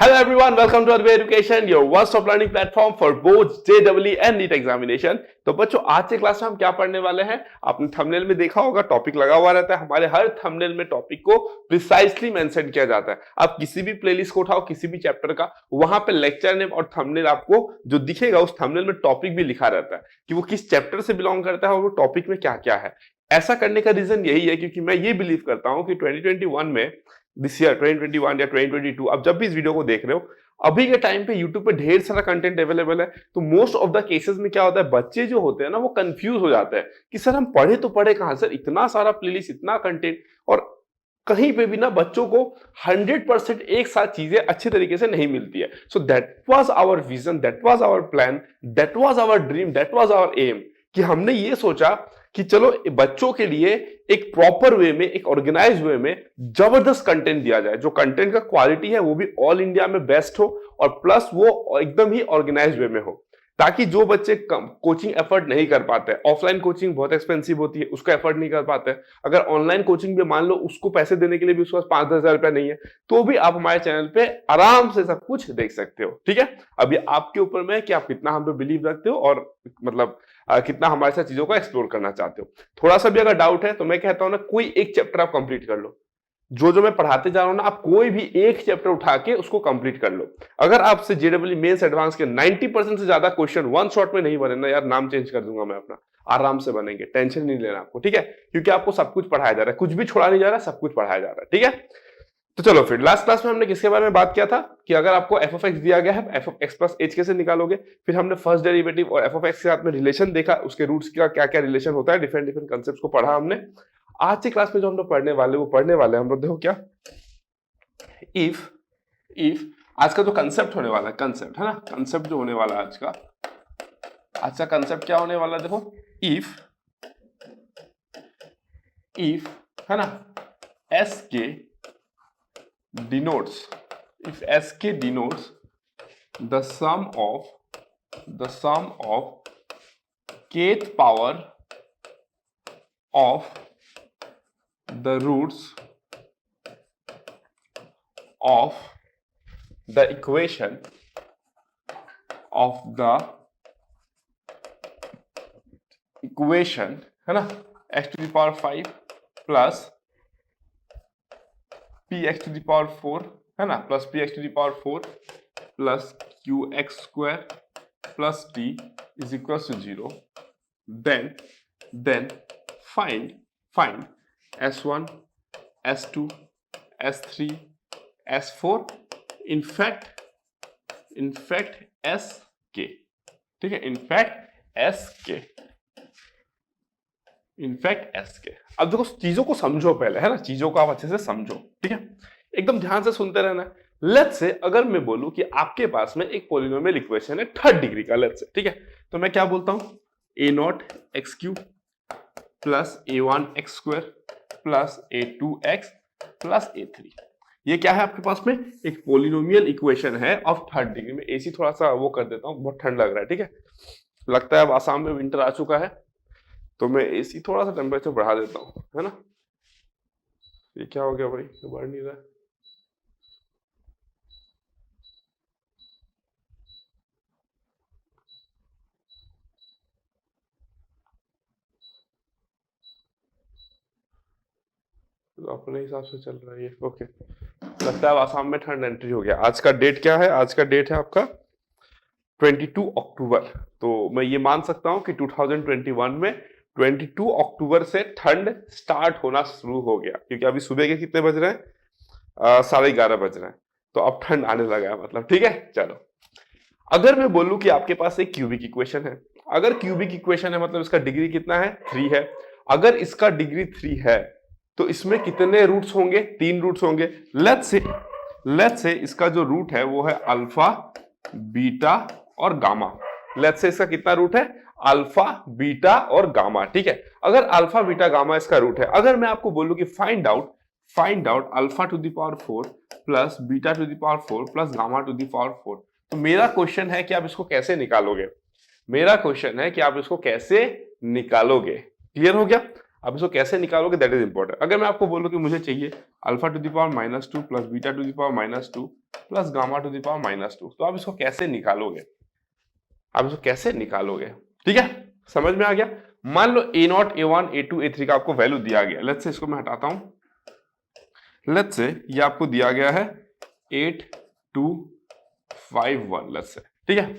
Hello everyone, welcome to Advay Education, your one-stop learning platform for both JEE and NEET examination। तो बच्चों आज के class में हम क्या पढ़ने वाले हैं? आपने थंबनेल में देखा होगा, टॉपिक लगा हुआ रहता है। हमारे हर थंबनेल में टॉपिक को प्रिसाइसली मेंशन किया जाता है। आप किसी भी प्लेलिस्ट को उठाओ, किसी भी चैप्टर का, वहां पे लेक्चर नेम और थंबनेल आपको जो दिखेगा उस थंबनेल में टॉपिक भी लिखा रहता है कि वो किस चैप्टर से बिलोंग करता है और वो टॉपिक में क्या क्या है। ऐसा करने का रीजन यही है क्योंकि मैं ये बिलीव करता हूं कि 2021 में दिस ईयर 2021 या 2022 अब जब भी इस वीडियो को देख रहे हो, अभी के टाइम पे YouTube पे ढेर सारा कंटेंट अवेलेबल है। तो मोस्ट ऑफ द केसेस में क्या होता है, बच्चे जो होते हैं ना वो कंफ्यूज हो जाते हैं कि सर हम पढ़े तो पढ़े कहां, सर इतना सारा प्लेलिस्ट, इतना कंटेंट, और कहीं पे भी ना बच्चों को 100% एक साथ चीजें अच्छे तरीके से नहीं मिलती है। So that was our vision, that was our plan, that was our dream, that was our aim कि हमने ये सोचा कि चलो बच्चों के लिए एक प्रॉपर वे में, एक ऑर्गेनाइज वे में जबरदस्त कंटेंट दिया जाए, जो कंटेंट का क्वालिटी है वो भी ऑल इंडिया में बेस्ट हो और प्लस वो एकदम ही ऑर्गेनाइज वे में हो, ताकि जो बच्चे कोचिंग एफर्ट नहीं कर पाते, ऑफलाइन कोचिंग बहुत एक्सपेंसिव होती है, उसका एफर्ट नहीं कर पाते, अगर ऑनलाइन कोचिंग भी मान लो उसको पैसे देने के लिए भी उसके पास 5-10 हजार रुपया नहीं है, तो भी आप हमारे चैनल पे आराम से सब कुछ देख सकते हो। ठीक है, अभी आपके ऊपर में कि आप कितना हम पे बिलीव रखते हो और मतलब कितना हमारे साथ चीजों को एक्सप्लोर करना चाहते हो। थोड़ा सा भी अगर डाउट है तो मैं कहता हूं ना, कोई एक चैप्टर आप कंप्लीट कर लो, जो मैं पढ़ाते जा रहा हूं ना, आप कोई भी एक चैप्टर उठा के उसको कंप्लीट कर लो। अगर आपसे जेडब्ल्यू मेंस एडवांस के 90% से ज्यादा क्वेश्चन वन शॉट में नहीं बने ना यार, नाम चेंज कर दूंगा मैं अपना, आराम से बनेंगे, टेंशन नहीं लेना आपको। ठीक है, क्योंकि आपको सब कुछ पढ़ाया जा रहा है, कुछ भी छोड़ा नहीं जा रहा, सब कुछ पढ़ाया जा रहा है। ठीक है, तो चलो फिर लास्ट क्लास में हमने किसके बारे में बात किया था कि अगर आपको एफ ऑफ एक्स दिया गया है, F of x plus H कैसे निकालोगे। फिर हमने फर्स्ट डेरिवेटिव और एफ ऑफ एक्स के साथ में रिलेशन देखा, उसके रूट्स का क्या क्या रिलेशन होता है, डिफरेंट डिफरेंट कांसेप्ट्स को पढ़ा हमने। आज की क्लास में जो हम लोग पढ़ने वाले हम लोग देखो क्या, इफ आज का जो कंसेप्ट होने वाला है, कंसेप्ट है ना, कंसेप्ट जो होने वाला है आज का कंसेप्ट क्या होने वाला है, देखो इफ है ना, एस के denotes, if sk denotes the sum of kth power of the roots of the equation है ना, x to the power 5 plus px to the power 4 है ना, plus px to the power 4 plus qx square plus t is equals to 0, then find s1 s2 s3 s4 in fact sk। ठीक है, in fact sk। अब देखो चीजों को समझो पहले, है ना, चीजों को आप अच्छे से समझो। ठीक है, एकदम ध्यान से सुनते रहना। लेट्स से अगर मैं बोलूं कि आपके पास में एक पॉलिनोमियल इक्वेशन है थर्ड डिग्री का, लेट्स से, ठीक है, तो मैं क्या बोलता हूं, a0 x cube plus a1 x square plus a2 x plus a3। ये क्या है आपके पास में, एक पॉलिनोमियल इक्वेशन है ऑफ थर्ड डिग्री में। एसी थोड़ा सा वो कर देता हूं, बहुत ठंड लग रहा है। ठीक है, लगता है अब आसाम में विंटर आ चुका है, तो मैं एसी थोड़ा सा टेम्परेचर बढ़ा देता हूं, है ना। ये क्या हो गया भाई, तो बढ़ नहीं रहा है। तो अपने हिसाब से चल रहा है ये, ओके। लगता है आसाम में ठंड एंट्री हो गया। आज का डेट क्या है, आज का डेट है आपका 22 अक्टूबर। तो मैं ये मान सकता हूं कि 2021 में 22 अक्टूबर से ठंड स्टार्ट होना शुरू हो गया, क्योंकि अभी सुबह के कितने बज रहे हैं, 11:30 बज रहे हैं, तो अब ठंड आने लगा है मतलब। ठीक है, चलो अगर मैं बोलूं कि आपके पास एक क्यूबिक इक्वेशन है, अगर क्यूबिक इक्वेशन है मतलब इसका डिग्री कितना है, 3 है। अगर इसका डिग्री 3 है तो इसमें कितने रूट्स होंगे, 3 रूट्स होंगे। लेट्स से इसका जो रूट है वो है अल्फा, बीटा और गामा। लेट्स से इसका कितना रूट है, अल्फा, बीटा और गामा। ठीक है, अगर अल्फा, बीटा, गामा इसका रूट है, अगर मैं आपको बोलूं कि find out alpha two the power 4 plus beta two the power 4 plus gamma two the power 4, तो मेरा क्वेश्चन है कि आप इसको कैसे निकालोगे। क्लियर हो गया, अब इसको कैसे निकालोगे, दैट इज इंपॉर्टेंट। अगर मैं आपको बोलूं कि मुझे चाहिए alpha two the power -2 plus beta two the power -2 plus gamma two the power -2। तो आप इसको कैसे निकालोगे, आप इसको कैसे निकालोगे? ठीक है, समझ में आ गया? मान लो a0, a1, a2, a3 का आपको वैल्यू दिया गया। लेट्स से इसको मैं हटाता हूं। लेट्स से ये आपको दिया गया है 8251, लेट्स से, ठीक है।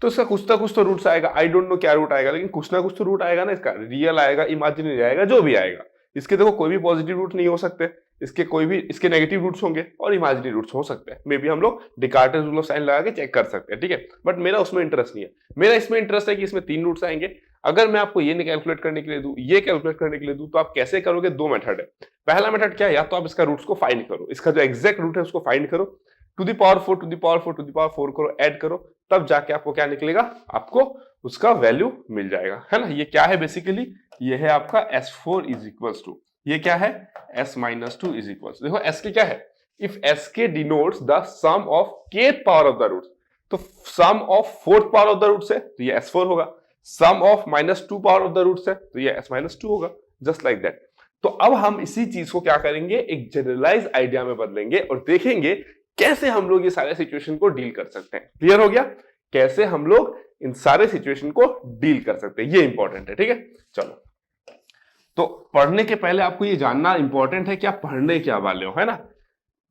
तो इसका कुछ तो रूट्स आएगा, आई डोंट नो क्या रूट आएगा, लेकिन कुछ ना कुछ तो रूट आएगा ना इसका। रियल आएगा, इमेजिनरी आएगा, जो भी आएगा। इसके देखो कोई भी पॉजिटिव रूट नहीं हो सकते, इसके कोई भी इसके नेगेटिव रूट्स होंगे और इमेजिनरी रूट्स हो सकते हैं। मे बी हम लोग डिकार्टेस रूल ऑफ साइन लगा के चेक कर सकते हैं, ठीक है। बट मेरा उसमें इंटरेस्ट नहीं है। मेरा इसमें इंटरेस्ट है कि इसमें 3 रूट्स आएंगे। अगर मैं आपको ये नहीं कैलकुलेट करने के लिए दूं, ये कैलकुलेट करने के लिए दूं, तो आप कैसे करोगे? 2 मेथड है। पहला मेथड क्या है, या तो आप इसका रूट्स को फाइंड करो, इसका जो एग्जैक्ट रूट है उसको फाइंड करो, to the power 4 to the power 4 to the power 4 करो, ऐड करो, तब जाके आपको क्या निकलेगा? आपको उसका वैल्यू मिल जाएगा, है ना। ये क्या है बेसिकली? ये है आपका S4 इज इक्वल्स टू, ये क्या है? S-2 इज इक्वल्स, देखो S के क्या है? If SK denotes the sum of kth power of the roots, तो sum of 4th power of the roots है तो ये S4 होगा, sum of -2 power of the roots है तो ये S-2 होगा, जस्ट लाइक दैट। तो अब हम इसी चीज को क्या करेंगे? एक जनरलाइज आइडिया में बदलेंगे और देखेंगे कैसे हम लोग ये सारे सिचुएशन को डील कर सकते हैं। क्लियर हो गया? कैसे हम लोग इन सारे सिचुएशन को डील कर सकते हैं, ये इंपॉर्टेंट है, ठीक है। चलो, तो पढ़ने के पहले आपको ये जानना इंपॉर्टेंट है कि आप पढ़ने क्या वाले हो, है ना।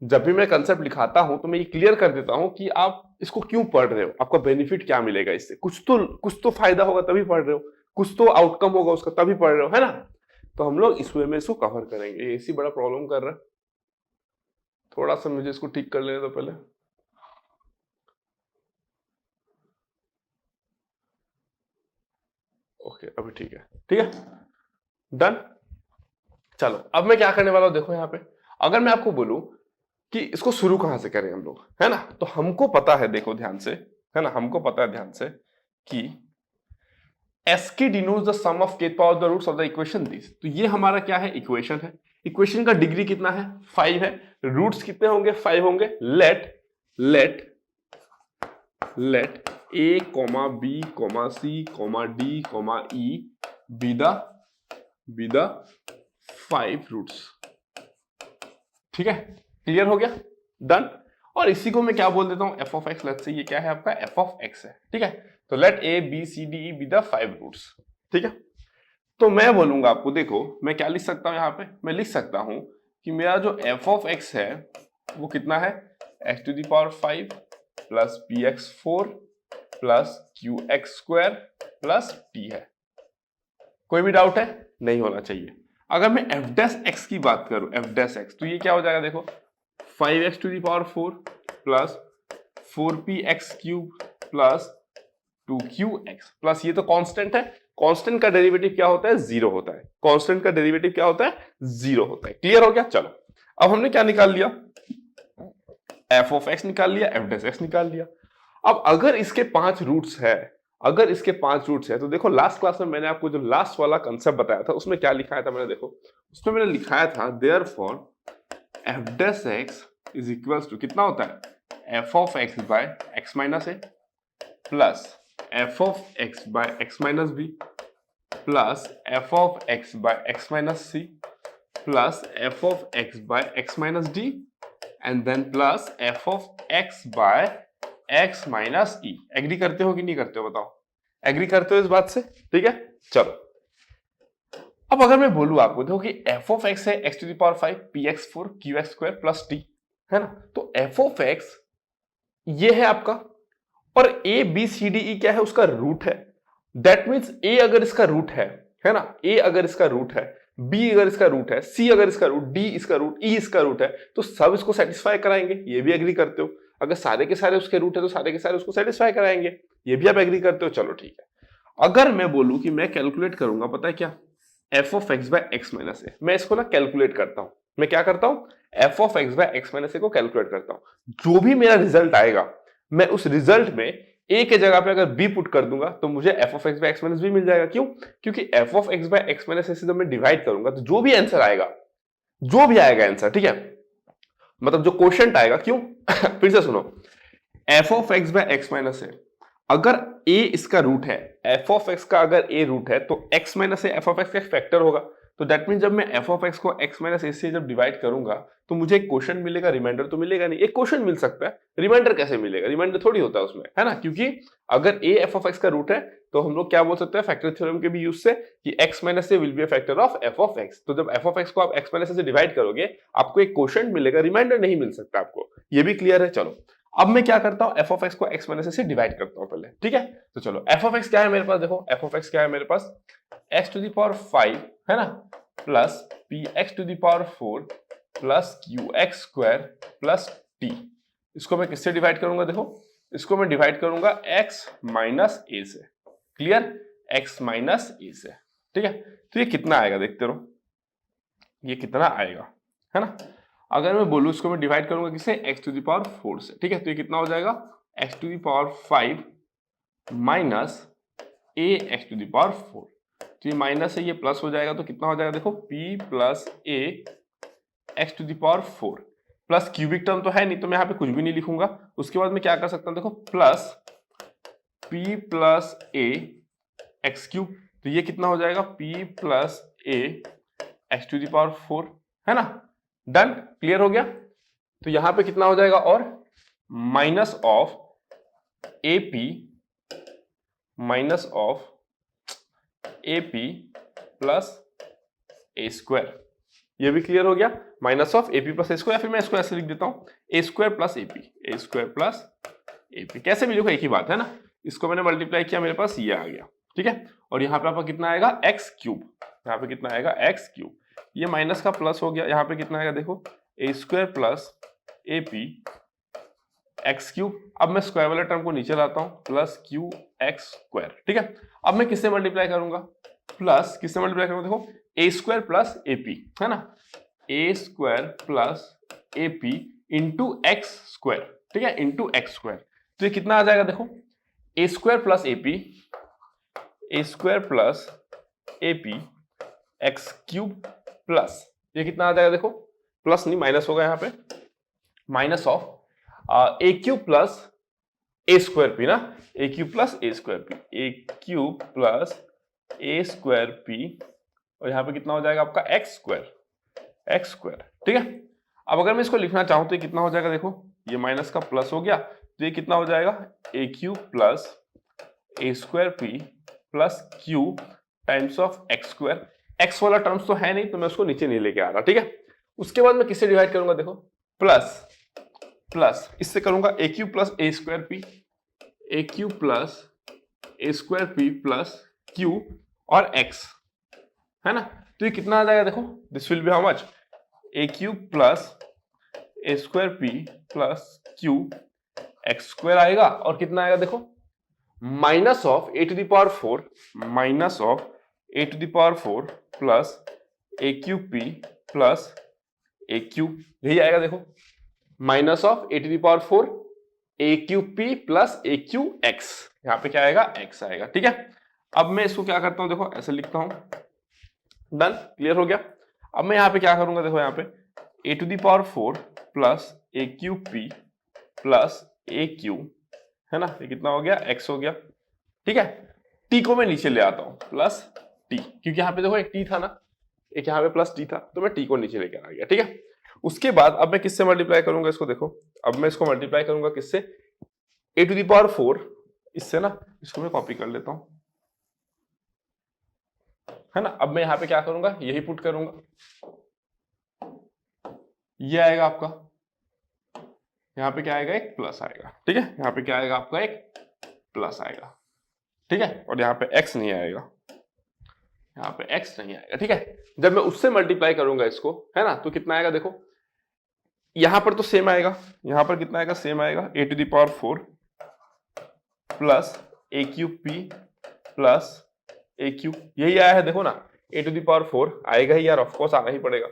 जब भी मैं कंसेप्ट लिखाता हूं तो मैं ये क्लियर कर देता हूं कि आप इसको क्यों पढ़ रहे हो, आपका बेनिफिट क्या मिलेगा इससे। कुछ तो फायदा होगा तभी पढ़ रहे हो, कुछ तो आउटकम होगा उसका तभी पढ़ रहे हो, है ना। तो हम लोग इस वे में इसको कवर करेंगे। इसी बड़ा प्रॉब्लम कर रहा है, थोड़ा सा मुझे इसको ठीक कर लेने दो पहले। ओके, अभी ठीक है, ठीक है, डन। चलो, अब मैं क्या करने वाला हूं, देखो यहाँ पे अगर मैं आपको बोलूं कि इसको शुरू कहां से करें हम लोग, है ना। तो हमको पता है, देखो ध्यान से, है ना, हमको पता है ध्यान से कि SK denotes the sum of kth power of the roots of the equation this। तो ये हमारा क्या है? इक्वेशन है। इक्वेशन का डिग्री कितना है? 5 है। रूट्स कितने होंगे? 5 होंगे। Let A, B, C, D, E be the 5 roots. ठीक है, क्लियर हो गया, डन। और इसी को मैं क्या बोल देता हूं? f of x। Let's say ये क्या है आपका? f of x है, ठीक है। तो let A, B, C, D, E be the 5 roots, ठीक है। तो मैं बोलूंगा आपको, देखो मैं क्या लिख सकता हूं यहाँ पे? मैं लिख सकता हूं कि मेरा जो f of x है वो कितना है? x to the power 5 plus px4 plus qx2 plus t है। कोई भी डाउट है? नहीं होना चाहिए। अगर मैं f डैश x की बात करूं, f डैश x, तो ये क्या हो जाएगा? देखो 5x to the power 4 plus 4px cube plus 2qx plus, ये तो कांस्टेंट है। कांस्टेंट का डेरिवेटिव क्या होता है? 0 होता है। कांस्टेंट का डेरिवेटिव क्या होता है? 0 होता है। क्लियर हो गया? चलो, अब हमने क्या निकाल लिया? f of x निकाल लिया, f डैश x निकाल लिया। अब अगर इसके 5 रूट्स है, अगर इसके 5 रूट्स है, तो देखो लास्ट क्लास में मैंने आपको जो लास्ट वाला कंसेप्ट बताया था उसमें क्या लिखाया था मैंने? देखो उसमें मैंने लिखाया था therefore f dash x is equals to कितना होता है? f of x by x minus a plus f of x by x minus b plus f of x by x minus c plus f of x by x minus d and then plus f of x by x minus e। Agree करते हो कि नहीं करते हो? बताओ, agree करते हो इस बात से? ठीक है, चलो। अब अगर मैं बोलूं आपको, देखो कि f of x है x to the power 5 px4 qx2 plus t, है ना। तो f of x ये है आपका, और a b c d e क्या है? उसका रूट है। दैट मीन्स a अगर इसका रूट है ना, a अगर इसका रूट है, b अगर इसका रूट है, c अगर इसका रूट, d इसका रूट, e इसका रूट है, तो सब इसको सेटिस्फाई कराएंगे। ये भी एग्री करते हो? अगर सारे के सारे उसके रूट है तो सारे के सारे उसको सेटिस्फाई कराएंगे। ये भी आप एग्री करते हो? चलो ठीक है। अगर मैं बोलूं कि मैं कैलकुलेट करूंगा, पता है क्या? f of x by x minus a, मैं इसको ना कैलकुलेट करता हूं। मैं क्या करता हूं? f of x by x minus a को कैलकुलेट करता हूं। जो भी मेरा रिजल्ट आएगा, मैं उस रिजल्ट में a के जगह पे अगर b पुट कर दूंगा तो मुझे f of x by x minus b मिल जाएगा। क्यों? क्योंकि f of x by x minus a से जब मैं डिवाइड करूंगा तो जो भी आंसर आएगा, जो भी आएगा आंसर, ठीक है, मतलब जो क्वोशंट आएगा, क्यों फिर से सुनो, f of x by x minus a, अगर a इसका रूट है, f of x का अगर a रूट है, तो x minus a f of x का फैक्टर होगा। तो दैट मीन जब मैं एफ ऑफ एक्स को एक्स माइनस ए से जब डिवाइड करूंगा तो मुझे एक क्वेश्चन मिलेगा, रिमाइंडर तो मिलेगा नहीं। एक क्वेश्चन मिल सकता है, रिमाइंडर कैसे मिलेगा? रिमाइंडर थोड़ी होता है उसमें, है ना, क्योंकि अगर ए एफ ऑफ एक्स का रूट है तो हम लोग क्या बोल सकते हैं फैक्टर थ्योरम के भी यूज से कि x minus A will be a factor of F of X. तो जब एफ ऑफ एक्स को आप एक्स माइनस ए से डिवाइड करोगे आपको एक क्वेश्चन मिलेगा, रिमाइंडर नहीं मिल सकता आपको। ये भी क्लियर है? चलो अब मैं क्या करता हूं, एफ ऑफ एक्स को एक्स माइनस ए से डिवाइड करता हूं पहले, ठीक है। तो चलो एफ ऑफ एक्स क्या है मेरे पास, देखो एफ ऑफ एक्स क्या है मेरे पास, एक्स टू द पावर 5 है ना plus P x to the power 4 plus q x square plus t. इसको मैं किससे डिवाइड करूंगा? देखो इसको मैं डिवाइड करूंगा एक्स माइनस ए से। क्लियर? एक्स माइनस ए से, ठीक है। तो ये कितना आएगा देखते रहो, ये कितना आएगा, है ना। अगर मैं बोलूं इसको मैं डिवाइड करूंगा किससे, एक्स टू द पावर 4 से, ठीक है। तो ये कितना हो जाएगा, x to the power 5 minus a x to the power 4। तो ये माइनस है, ये प्लस हो जाएगा, तो कितना हो जाएगा देखो, p plus A x to the power 4 plus cubic term तो है नहीं तो मैं यहाँ पे कुछ भी नहीं लिखूंगा। उसके बाद मैं क्या कर सकता हूँ, देखो प्लस p प्लस ए एक्स क्यूब। तो ये कितना हो जाएगा, p plus A x to the power 4, है ना। डन, क्लियर हो गया। तो यहां पे कितना हो जाएगा, और minus of A P minus of A P plus A square. ये भी क्लियर हो गया, minus of A P plus A square. फिर मैं इसको ऐसे लिख देता हूं, A square plus A square plus A P. कैसे भी लिखो एक ही बात है ना। इसको मैंने मल्टीप्लाई किया, मेरे पास ये आ गया, ठीक है। और यहाँ पे आपका कितना आएगा, एक्स क्यूब। यहाँ पे कितना आएगा, एक्स क्यूब। ये माइनस का प्लस हो गया, यहाँ पे कितना आएगा देखो, A square plus A P X cube. अब मैं स्क्वायर वाले टर्म को नीचे लाता हूं, प्लस क्यू एक्स स्क्वायर, ठीक है। अब मैं किससे मल्टीप्लाई करूंगा, प्लस किससे मल्टीप्लाई करूंगा, देखो A square plus A P, है ना, A square plus A P into X square, ठीक है, इंटू एक्स स्क्वायर। तो ये कितना आ जाएगा देखो, A square plus A P, A square plus A P X cube plus ये कितना आ जाएगा देखो, प्लस नहीं माइनस होगा यहाँ पे, minus of A cube plus A square P ना, A cube plus A square p, a cube plus A square P, और यहाँ पे कितना हो जाएगा आपका एक्स स्क्वायर, ठीक है। अब अगर मैं इसको लिखना चाहूं तो ये कितना हो जाएगा देखो, ये माइनस का प्लस हो गया, तो ये कितना हो जाएगा, A cube plus A square P plus Q times of X square. X वाला टर्म्स तो है नहीं तो मैं उसको नीचे नहीं लेके आ रहा, ठीक है। उसके बाद मैं किससे डिवाइड करूंगा, देखो प्लस प्लस इससे करूंगा, a cube plus A square p, a cube plus A square P plus q और एक्स, है ना। तो ये कितना आ जाएगा देखो, this will be how much, a cube plus A square P plus q x square आएगा, और कितना आएगा देखो, minus of a to the power 4, minus of a to the power 4 plus A cube P plus A cube, यही आएगा देखो, minus of a to the power 4 a Q P plus A q x. यहाँ पे क्या आएगा, x आएगा, ठीक है। अब मैं इसको क्या करता हूं, देखो ऐसे लिखता हूं, डन, क्लियर हो गया। अब मैं यहाँ पे क्या करूंगा, देखो यहाँ पे A to the power 4 plus A Q P plus A Q, है ना, ये कितना हो गया, एक्स हो गया, ठीक है। टी को मैं नीचे ले आता हूं, प्लस टी, क्योंकि यहाँ पे देखो एक टी था ना, एक यहाँ पे प्लस टी था, तो मैं टी को नीचे लेकर आ गया, ठीक है। उसके बाद अब मैं किससे मल्टीप्लाई करूंगा इसको, देखो अब मैं इसको मल्टीप्लाई करूंगा किससे, ए टू द पावर 4 इससे ना, इसको मैं कॉपी कर लेता हूं, है ना। अब मैं यहाँ पे क्या करूंगा, यही पुट करूंगा, ये आएगा आपका, यहाँ पे क्या आएगा, एक प्लस आएगा, ठीक है। यहाँ पे क्या आएगा आपका, एक प्लस आएगा, ठीक है। और यहाँ पे एक्स नहीं आएगा, यहाँ पे एक्स नहीं आएगा, ठीक है। जब मैं उससे मल्टीप्लाई करूंगा इसको, है ना, तो कितना आएगा देखो, यहां पर तो सेम आएगा, यहां पर कितना आएगा, सेम आएगा, A to the power 4 plus A cube P plus A cube, यही आया है देखो ना, ए टू द पावर 4 आएगा ही यार, ऑफकोर्स आना ही पड़ेगा।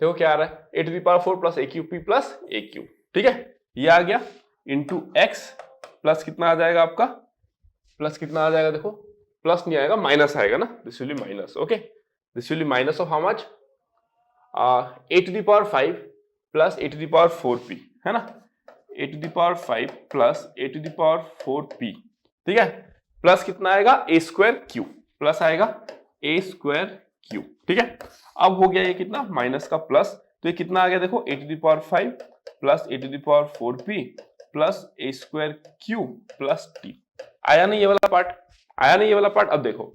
देखो क्या आ रहा है, A to the power 4 plus A cube P plus A cube, ठीक है, ये आ गया, इंटू एक्स प्लस कितना आ जाएगा आपका, प्लस कितना आ जाएगा देखो, प्लस नहीं आएगा, माइनस आएगा ना, this will be minus, okay, this will be minus of how much, A to the power 5 plus A to the power 4p, है ना, A to the power 5 plus A to the power 4p, ठीक है, plus कितना आएगा, ए square Q, plus आएगा ए square Q, ठीक है। अब हो गया ये कितना, माइनस का प्लस, तो ये कितना आ गया देखो, A to the power 5 plus A to the power 4p plus A square Q plus T. आया नहीं ये वाला पार्ट, आया नहीं ये वाला पार्ट। अब देखो,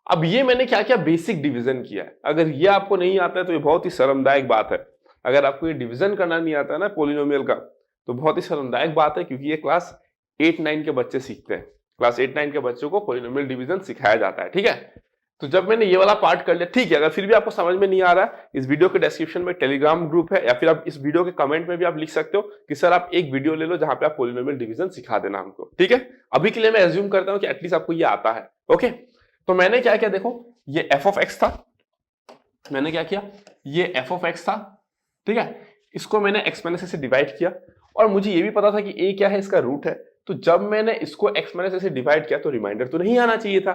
अब ये मैंने क्या किया, बेसिक डिवीजन किया है। अगर ये आपको नहीं आता है तो ये बहुत ही शर्मदायक बात है। अगर आपको ये डिवीजन करना नहीं आता है ना पॉलिनोमियल का, तो बहुत ही शर्मदायक बात है, क्योंकि ये क्लास 8-9 के बच्चे सीखते हैं। क्लास 8-9 के बच्चों को पॉलिनोमियल डिवीजन सिखाया जाता है, ठीक है। तो जब मैंने ये वाला पार्ट कर लिया, ठीक है, अगर फिर भी आपको समझ में नहीं आ रहा है, इस वीडियो के डिस्क्रिप्शन में टेलीग्राम ग्रुप है, या फिर आप इस वीडियो के कमेंट में भी आप लिख सकते हो कि सर आप एक वीडियो ले लो जहां पे आप पॉलिनोमियल डिवीजन सिखा देना हमको, ठीक है। अभी के लिए मैं एज्यूम करता हूं कि एटलीस्ट आपको ये आता है, ओके। तो मैंने क्या किया देखो, ये एफ ऑफ एक्स था, मैंने क्या किया, ये एफ ऑफ एक्स था, ठीक है, इसको मैंने एक्स माइनस ए से डिवाइड किया, और मुझे ये भी पता था कि ए क्या है, इसका रूट है। तो जब मैंने इसको एक्स माइनस ए से डिवाइड किया तो रिमाइंडर तो नहीं आना चाहिए था,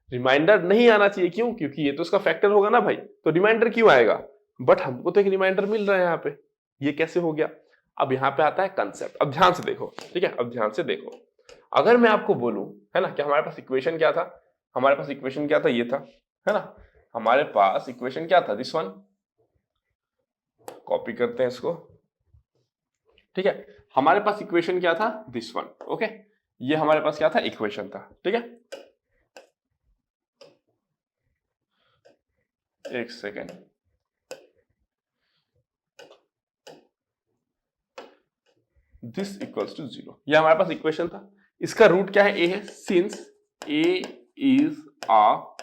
रिमाइंडर नहीं आना चाहिए, क्यों, क्योंकि ये तो इसका फैक्टर होगा ना भाई, तो रिमाइंडर क्यों आएगा, बट हमको तो एक रिमाइंडर मिल रहा है यहाँ पे, ये कैसे हो गया। अब यहाँ पे आता है कंसेप्ट, अब ध्यान से देखो, ठीक है, अब ध्यान से देखो। अगर मैं आपको बोलूं, है ना, कि हमारे पास इक्वेशन क्या था, हमारे पास इक्वेशन क्या था, ये था, है ना, हमारे पास इक्वेशन क्या था, दिस वन, कॉपी करते हैं इसको, ठीक है, हमारे पास इक्वेशन क्या था, दिस वन, ओके, ये हमारे पास क्या था, इक्वेशन था, ठीक है। एक सेकेंड, दिस इक्वल्स टू 0, ये हमारे पास इक्वेशन था। इसका रूट क्या है, ए है, since A is a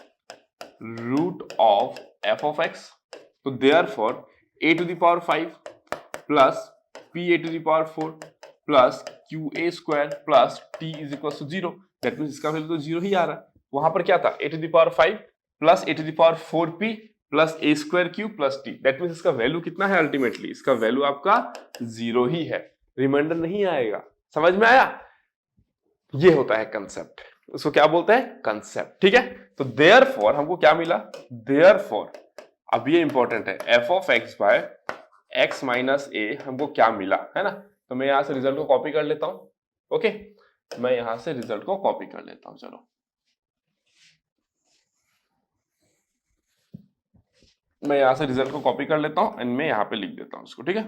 root of F of X, तो therefore A to the power 5 plus P A to the power 4 plus Q A square plus T is equal to 0, that means इसका value तो 0 ही आ रहा है। वहां पर क्या था, A to the power 5 plus A to the power 4p plus A square Q plus T, that means इसका value कितना है, अल्टीमेटली इसका वैल्यू आपका 0 ही है, रिमाइंडर नहीं आएगा। समझ में आया, ये होता है कंसेप्ट, उसको क्या बोलते हैं, कंसेप्ट, ठीक है। तो देयरफॉर हमको क्या मिला, देयरफॉर, अब ये इंपॉर्टेंट है, F of x by x minus A हमको क्या मिला, है ना। तो मैं यहां से रिजल्ट को कॉपी कर लेता हूं, ओके, मैं यहां से रिजल्ट को कॉपी कर लेता हूं, चलो मैं यहां से रिजल्ट को कॉपी कर लेता हूं एंड मैं यहां पे लिख देता हूं इसको, ठीक है।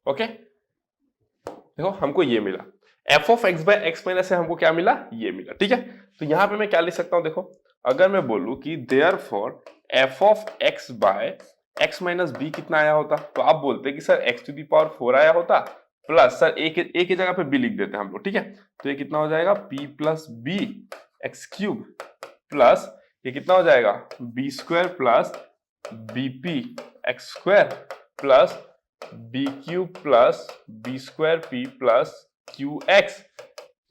ओके, देखो हमको ये मिला, f of x by x minus से हमको क्या मिला, ये मिला, ठीक है। तो यहां पे मैं क्या लिख सकता हूं, देखो अगर मैं बोलूं कि therefore f of x by x minus b कितना आया होता, तो आप बोलते कि sir x to the power 4 आया होता, प्लस सर ए की जगह पे बी लिख देते हैं हम लोग, ठीक है। तो ये कितना हो जाएगा, p plus B x cube plus ये कितना हो जाएगा, b square plus b p x square plus B cube plus B square P plus q x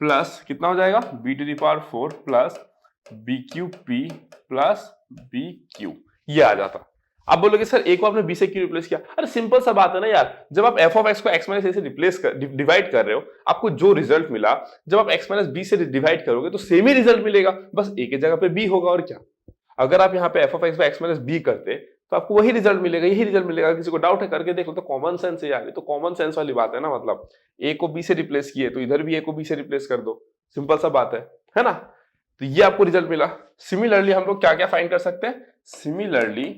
plus कितना हो जाएगा, b to the power 4 plus b q P plus b q, ये आ जाता। आप बोलोगे सर ए को आपने बी से क्यों रिप्लेस किया, अरे सिंपल सा बात है ना यार, जब आप एफ ऑफ एक्स को एक्स माइनस ए से रिप्लेस कर डिवाइड कर रहे हो, आपको जो रिजल्ट मिला, जब आप एक्स माइनस बी से डिवाइड करोगे तो सेम ही रिजल्ट मिलेगा, बस ए की जगह पे बी होगा, और क्या। अगर आप यहाँ पे f of x by x minus b करते तो आपको वही रिजल्ट मिलेगा, यही रिजल्ट मिलेगा। किसी को डाउट है करके देखो, तो कॉमन सेंस है यार, ये तो कॉमन सेंस वाली बात है ना, मतलब ए को बी से रिप्लेस किए तो इधर भी ए को बी से रिप्लेस कर दो, सिंपल सा बात है ना। तो ये आपको रिजल्ट मिला। सिमिलरली हम लोग क्या क्या फाइंड कर सकते हैं, similarly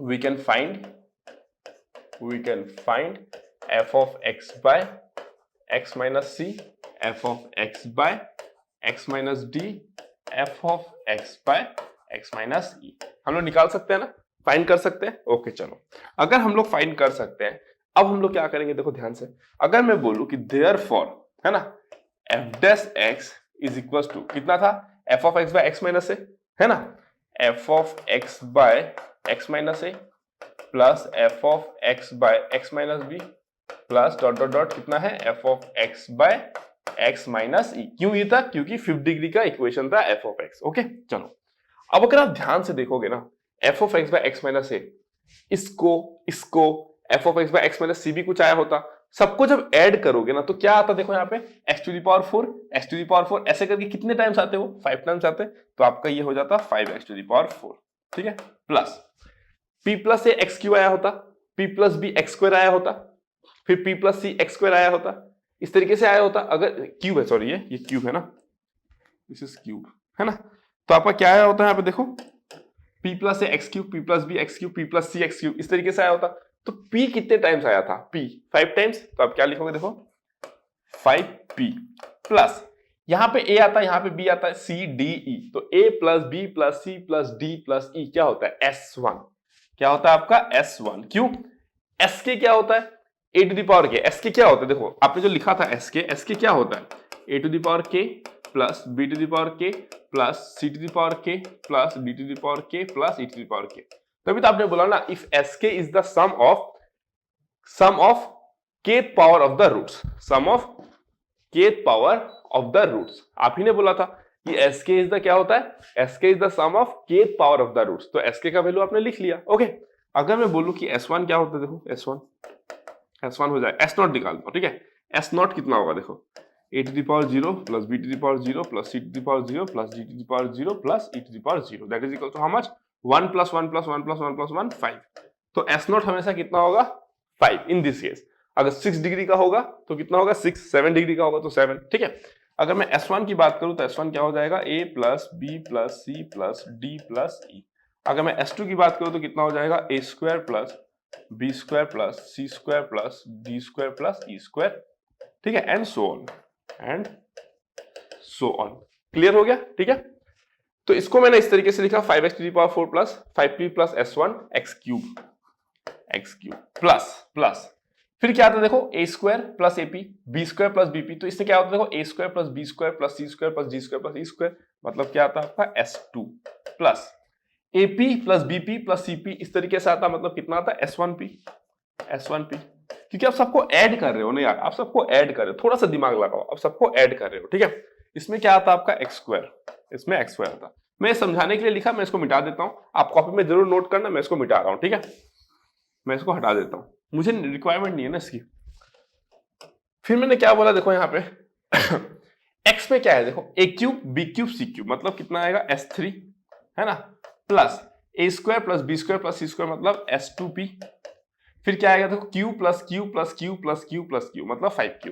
we can find f of x by x minus c, f of x by x minus d, f of x by x minus e, हम लोग निकाल सकते हैं ना, फाइंड कर सकते हैं। ओके चलो, अगर हम लोग फाइंड कर सकते हैं, अब हम लोग क्या करेंगे, देखो ध्यान से, अगर मैं बोलूं कि देयरफॉर, है ना, f dash x is equal to कितना था, f of x by x minus a, है ना, f of x by x minus a plus f of x by x minus b plus dot dot dot कितना है, f of x by x minus e। क्यों ये था, क्योंकि 5th degree का equation था f of x। ओके चलो, अब अगर आप ध्यान से देखोगे ना, f of x by x minus a, इसको f of x by x minus c भी कुछ आया होता, सबको जब ऐड करोगे ना तो क्या आता, देखो यहाँ पे x to the power 4, x to the power 4 ऐसे करके कितने टाइम्स आते हो, 5 टाइम्स आते, तो आपका ये हो जाता 5x to the power 4, ठीक है, प्लस p प्लस ए एक्स क्यू आया होता, p plus B x square आया होता, फिर p प्लस सी एक्स स्क्वायर आया होता, इस तरीके से आया होता। अगर क्यूब है, सॉरी ये क्यूब है ना, दिस इज क्यूब है ना, तो आपका क्या आया होता है यहाँ पे देखो, p प्लस ए x cube, p plus B x cube, p plus सी एक्स क्यूब, इस तरीके से आया होता। तो p कितने टाइम्स आया था, p 5 टाइम्स, तो आप क्या लिखोगे देखो 5p प्लस यहां पे a आता है, यहां पे b आता है, c d e, तो a plus b plus c plus d plus e क्या होता है s1, क्या होता है आपका s1। क्यों, sk क्या होता है a to the power k, sk क्या होता है देखो आपने जो लिखा था sk क्या होता है a to the power k plus b to the power k plus c to the power k plus d to the power k plus e to the power k। तभी तो आपने बोला ना if sk is the sum of kth power of the roots, sum of kth power of the roots, आप ही ने बोला था कि sk इज द क्या होता है, sk is the sum of kth power of the roots, तो sk का वैल्यू आपने लिख लिया। ओके, अगर मैं बोलूं कि s1 क्या होता है, देखो s1 हो जाए, s0 निकाल दो, ठीक है, s0 कितना होगा देखो a to the power 0 plus b to the power 0 plus c to the power 0 plus d to the power 0 plus e to the power 0, that is equal to how much 1 plus 1 plus 1 plus 1 plus 1 5। तो s0 हमेशा कितना होगा 5 in this case. अगर 6 degree का होगा तो कितना होगा 6, 7 डिग्री का होगा तो 7, ठीक है। अगर मैं s1 की बात करूं तो s1 क्या हो जाएगा a plus b plus c plus d plus e। अगर मैं s2 की बात करूं तो कितना हो जाएगा a square plus b square plus c square plus d square plus e square, ठीक है, एंड सो ऑन। क्लियर हो गया, ठीक है। तो इसको मैंने इस तरीके से लिखा 5x to the power 4 plus 5p plus s1 x cube plus फिर क्या आता है देखो a square plus ap, b square plus bp, तो इससे क्या होता है देखो a square plus b square plus c square plus d square plus e square, मतलब क्या आता है आपका s2 plus ap plus bp plus cp, इस तरीके से आता, मतलब कितना आता है s1p, क्योंकि आप सबको ऐड कर रहे हो ना यार, आप सबको ऐड कर रहे हो, थोड़ा सा दिमाग लगाओ, आप सबको ऐड कर रहे हो, ठीक है। इसमें क्या आता है आपका x स्क्वायर, इसमें x स्क्वायर आता। मैं समझाने के लिए लिखा, मैं इसको मिटा देता हूं, आप कॉपी में जरूर नोट करना, मैं इसको मिटा रहा हूं, ठीक है, मैं इसको हटा देता हूं, मुझे रिक्वायरमेंट नहीं है ना इसकी। फिर मैंने क्या बोला देखो यहाँ पे x में क्या है देखो a cube b cube c cube, मतलब कितना आएगा s3 है ना, plus a square plus b square plus c square मतलब s2p, फिर क्या आएगा देखो q plus q plus q plus q plus q मतलब 5q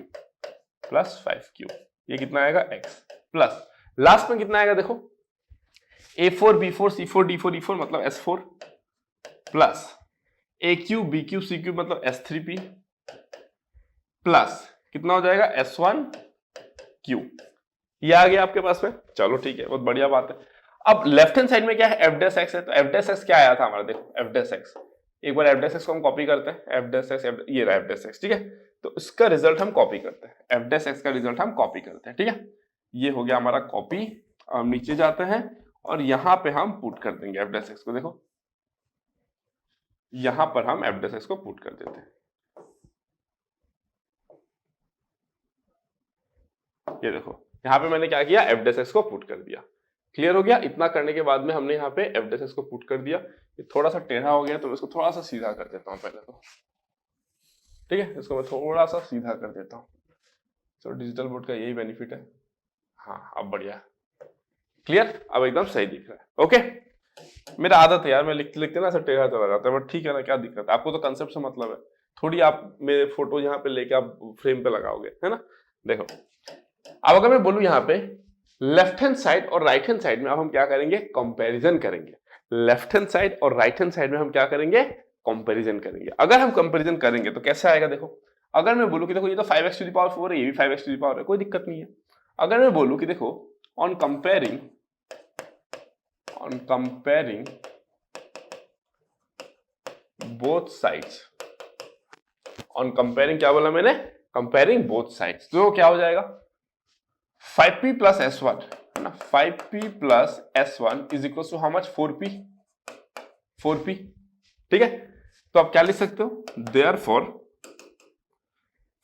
प्लस 5q, ये कितना आएगा x, प्लस लास्ट में कितना आएगा देखो a4 b4 c4 d4 e4 मतलब s4 plus a cube b cube c cube मतलब s3p प्लस कितना हो जाएगा s1 q, ये आ गया आपके पास में। चलो ठीक है, बहुत बढ़िया बात है। अब लेफ्ट हैंड साइड में क्या है f डैश x है, तो f डैश x क्या आया था हमारा देखो f डैश x, एक बार f डैश x को हम कॉपी करते हैं, f डैश x ये रहा f डैश x, ठीक है, तो इसका रिजल्ट हम कॉपी करते हैं, f डैश x का रिजल्ट हम कॉपी करते हैं, ठीक है, ये हो गया हमारा कॉपी। अब नीचे जाते हैं और यहां पे हम पुट कर देंगे f डैश x को, देखो यहां पर हम f डैश x को पुट कर देते हैं, ये देखो यहां पे मैंने क्या किया f डैश x को पुट कर दिया। क्लियर हो गया, इतना करने के बाद में हमने यहाँ पे f डैश x को पुट कर दिया, ये थोड़ा सा टेढ़ा हो गया तो मैं इसको थोड़ा सा सीधा कर देता हूँ पहले तो, ठीक है, इसको मैं थोड़ा सा सीधा कर देता हूँ। तो डिजिटल बोर्ड का यही बेनिफिट है। हाँ अब बढ़िया, क्लियर, अब एकदम सही दिख रहा है। ओके, मेरा आदत है यार, मैं लिखते लिखते ना ऐसा टेढ़ा चला जाता है, बट ठीक है ना, क्या दिक्कत है, आपको तो कंसेप्ट से मतलब है, थोड़ी आप मेरे फोटो यहाँ पे लेके आप फ्रेम पे लगाओगे, है ना। देखो अब अगर मैं बोलूं यहाँ पे लेफ्ट हैंड साइड और राइट हैंड साइड में अब हम क्या करेंगे, कंपैरिजन करेंगे। लेफ्ट हैंड साइड और राइट हैंड साइड में हम क्या करेंगे, कंपैरिजन करेंगे। अगर हम कंपैरिजन करेंगे तो कैसे आएगा देखो, अगर मैं बोलूं कि देखो ये तो 5x टू द पावर 4 है, ये भी 5x टू द पावर है, कोई दिक्कत नहीं है। अगर मैं बोलूं कि देखो on comparing both sides, on comparing क्या बोला मैंने, कंपेयरिंग बोथ साइड्स, तो क्या हो जाएगा 5p प्लस s1 है ना, 5p plus s1 is equal to how much 4p, ठीक है। तो आप क्या लिख सकते हो, देयरफॉर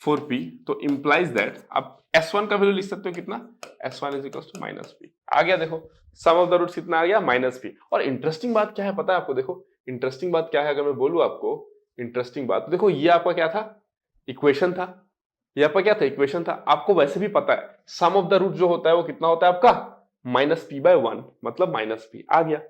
4p, तो इंप्लाइज दैट आप s1 का वैल्यू लिख सकते हो कितना, s1 is equal to minus p। आ गया देखो सम ऑफ द रूट्स कितना आ गया माइनस p। और इंटरेस्टिंग बात क्या है पता है आपको, देखो इंटरेस्टिंग बात क्या है, अगर मैं बोलूं आपको इंटरेस्टिंग बात, तो देखो ये आपका क्या था, इक्वेशन था, ये आपका क्या था, इक्वेशन था। आपको वैसे भी पता है सम ऑफ द रूट जो होता है वो कितना होता है आपका माइनस p बाय 1, मतलब माइनस p आ गया।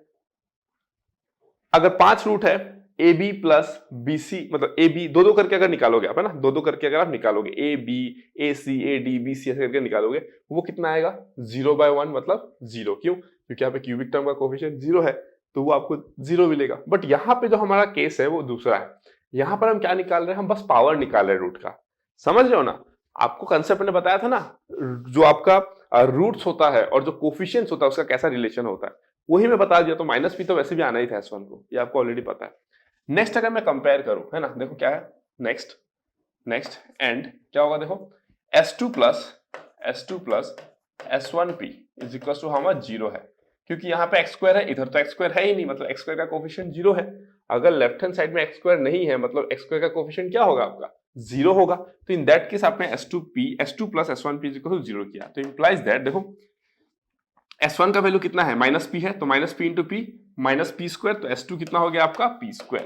अगर 5 रूट है ए बी प्लस बी सी, मतलब ए बी दो दो करके अगर निकालोगे आप, है ना, दो दो करके अगर आप निकालोगे a b a c a d b c ऐसे करके निकालोगे, वो कितना आएगा 0/1, मतलब 0। क्यों? क्योंकि यहाँ पे क्यूबिक टर्म का कोफिशिएंट 0 है, तो वो आपको 0 मिलेगा। बट यहाँ पे जो हमारा केस है वो दूसरा है। यहाँ पर हम क्या निकाल रहे हैं? हम बस पावर निकाल रहे हैं रूट का। समझ रहे हो ना? आपको कंसेप्ट ने बताया था ना, जो आपका रूट्स होता है और जो कोफिशिएंट्स होता है उसका कैसा रिलेशन होता है, वही मैं बता दिया। तो माइनस पी तो वैसे भी आना ही था S1 को, ये आपको ऑलरेडी पता है। नेक्स्ट अगर मैं कंपेयर करूं, है ना, देखो क्या है नेक्स्ट एंड क्या होगा, देखो S2 plus S1P is equal to how much 0 है, क्योंकि यहाँ पे x² है, इधर तो x² है ही नहीं, मतलब x² का कोफिशिएंट 0 है। अगर लेफ्ट हैंड साइड में x² नहीं है, मतलब x² का कोफिशिएंट क्या होगा आपका 0 होगा। तो इन दैट केस आपने S2 plus S1P is equal to 0 किया, तो इंप्लाइज दैट, देखो S1 का वैल्यू कितना है, -p है, तो -p into p minus P square, तो S2 कितना हो गया आपका p²,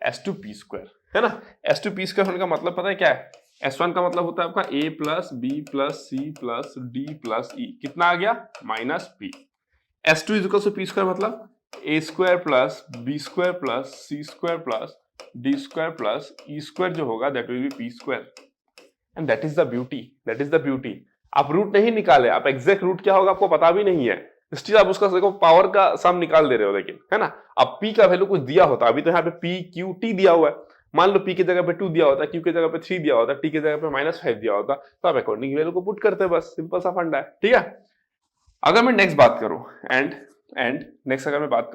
S2p², है ना। S2p² होने का मतलब पता है क्या है? S1 का मतलब होता है आपका a plus B plus C plus D plus E, कितना आ गया -p। S2 is equal to p² मतलब a² plus b² plus c² plus d² plus e² जो होगा that will be p²। And that is the beauty. आप root नहीं निकाले, आप एग्जैक्ट रूट क्या होगा आपको पता भी नहीं है, स्टिल आप उसका देखो पावर का सम निकाल दे रहे हो, लेकिन है ना। अब p का वैल्यू कुछ दिया होता, अभी तो यहाँ पे p q t दिया हुआ है, मान लो p की जगह पे 2 दिया होता, q की जगह पे 3 दिया होता, t की जगह पे -5 दिया होता, तो आप अकॉर्डिंग वैल्यू को पुट करते हैं, बस सिंपल सा फंडा है, ठीक है। अगर मैं नेक्स्ट बात करूं नेक्स्ट अगर मैं बात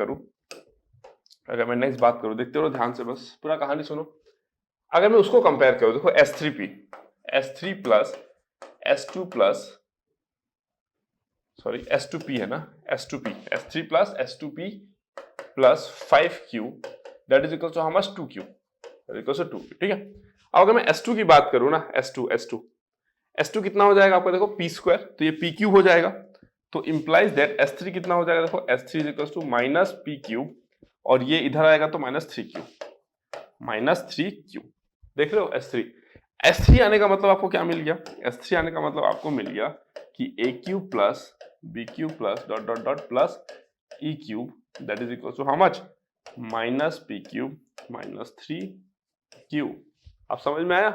करूं, देखते रहो ध्यान से, बस पूरा कहानी सुनो। अगर मैं उसको कंपेयर करूं, देखो S3 plus S2 plus sorry S2P है ना, S3 plus S2P plus 5Q that is equal to how much 2Q, ठीक है। अब अगर मैं S2 की बात करूं ना, S2 कितना हो जाएगा आपका, देखो p², तो ये pq हो जाएगा, तो इंप्लाइज दैट S3 कितना हो जाएगा, देखो S3 is equal to -pq, और ये इधर आएगा तो -3q, देख रहे हो। S3 आने का मतलब आपको क्या मिल गया? S3 आने का मतलब आपको मिल गया कि AQ plus BQ plus dot dot dot plus EQ that is equal to how much -PQ -3Q। आप समझ में आया?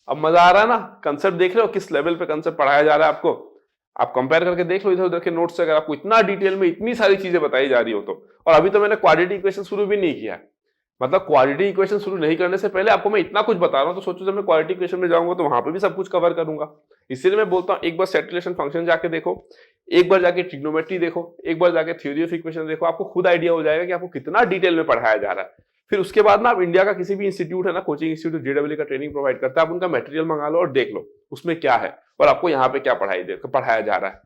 अब मजा आ रहा है ना? कंसेप्ट देख रहे हो किस लेवल पे कंसेप्ट पढ़ाया जा रहा है आपको? आप कंपेयर करके देख लो इधर उधर के नोट्स से, अगर आपको इतना डिटेल में इतनी सारी चीजें बताई जा रही हो तो। और अभी तो मैंने क्वाड्रेटिक इक्वेशन शुरू भी नहीं किया है, मतलब क्वाड्रेटिक इक्वेशन शुरू नहीं करने से पहले आपको मैं इतना कुछ बता रहा हूं, तो सोचो जब मैं क्वाड्रेटिक इक्वेशन में जाऊंगा तो वहां पे भी सब कुछ कवर करूंगा। इसीलिए मैं बोलता हूं एक बार सेट रिलेशन फंक्शन जाके देखो, एक बार जाके ट्रिग्नोमेट्री देखो, एक बार जाके थ्योरी ऑफ इक्वेशन देखो, आपको खुद आइडिया हो जाएगा कि आपको कितना डिटेल में पढ़ाया जा रहा है। फिर उसके बाद ना आप इंडिया का किसी भी इंस्टीट्यूट है ना, कोचिंग इंस्टीट्यूट जेडब्ल्यू का ट्रेनिंग प्रोवाइड करता है, आप उनका मटेरियल मंगा लो और देख लो उसमें क्या है और आपको यहाँ पे क्या पढ़ाया जा रहा है।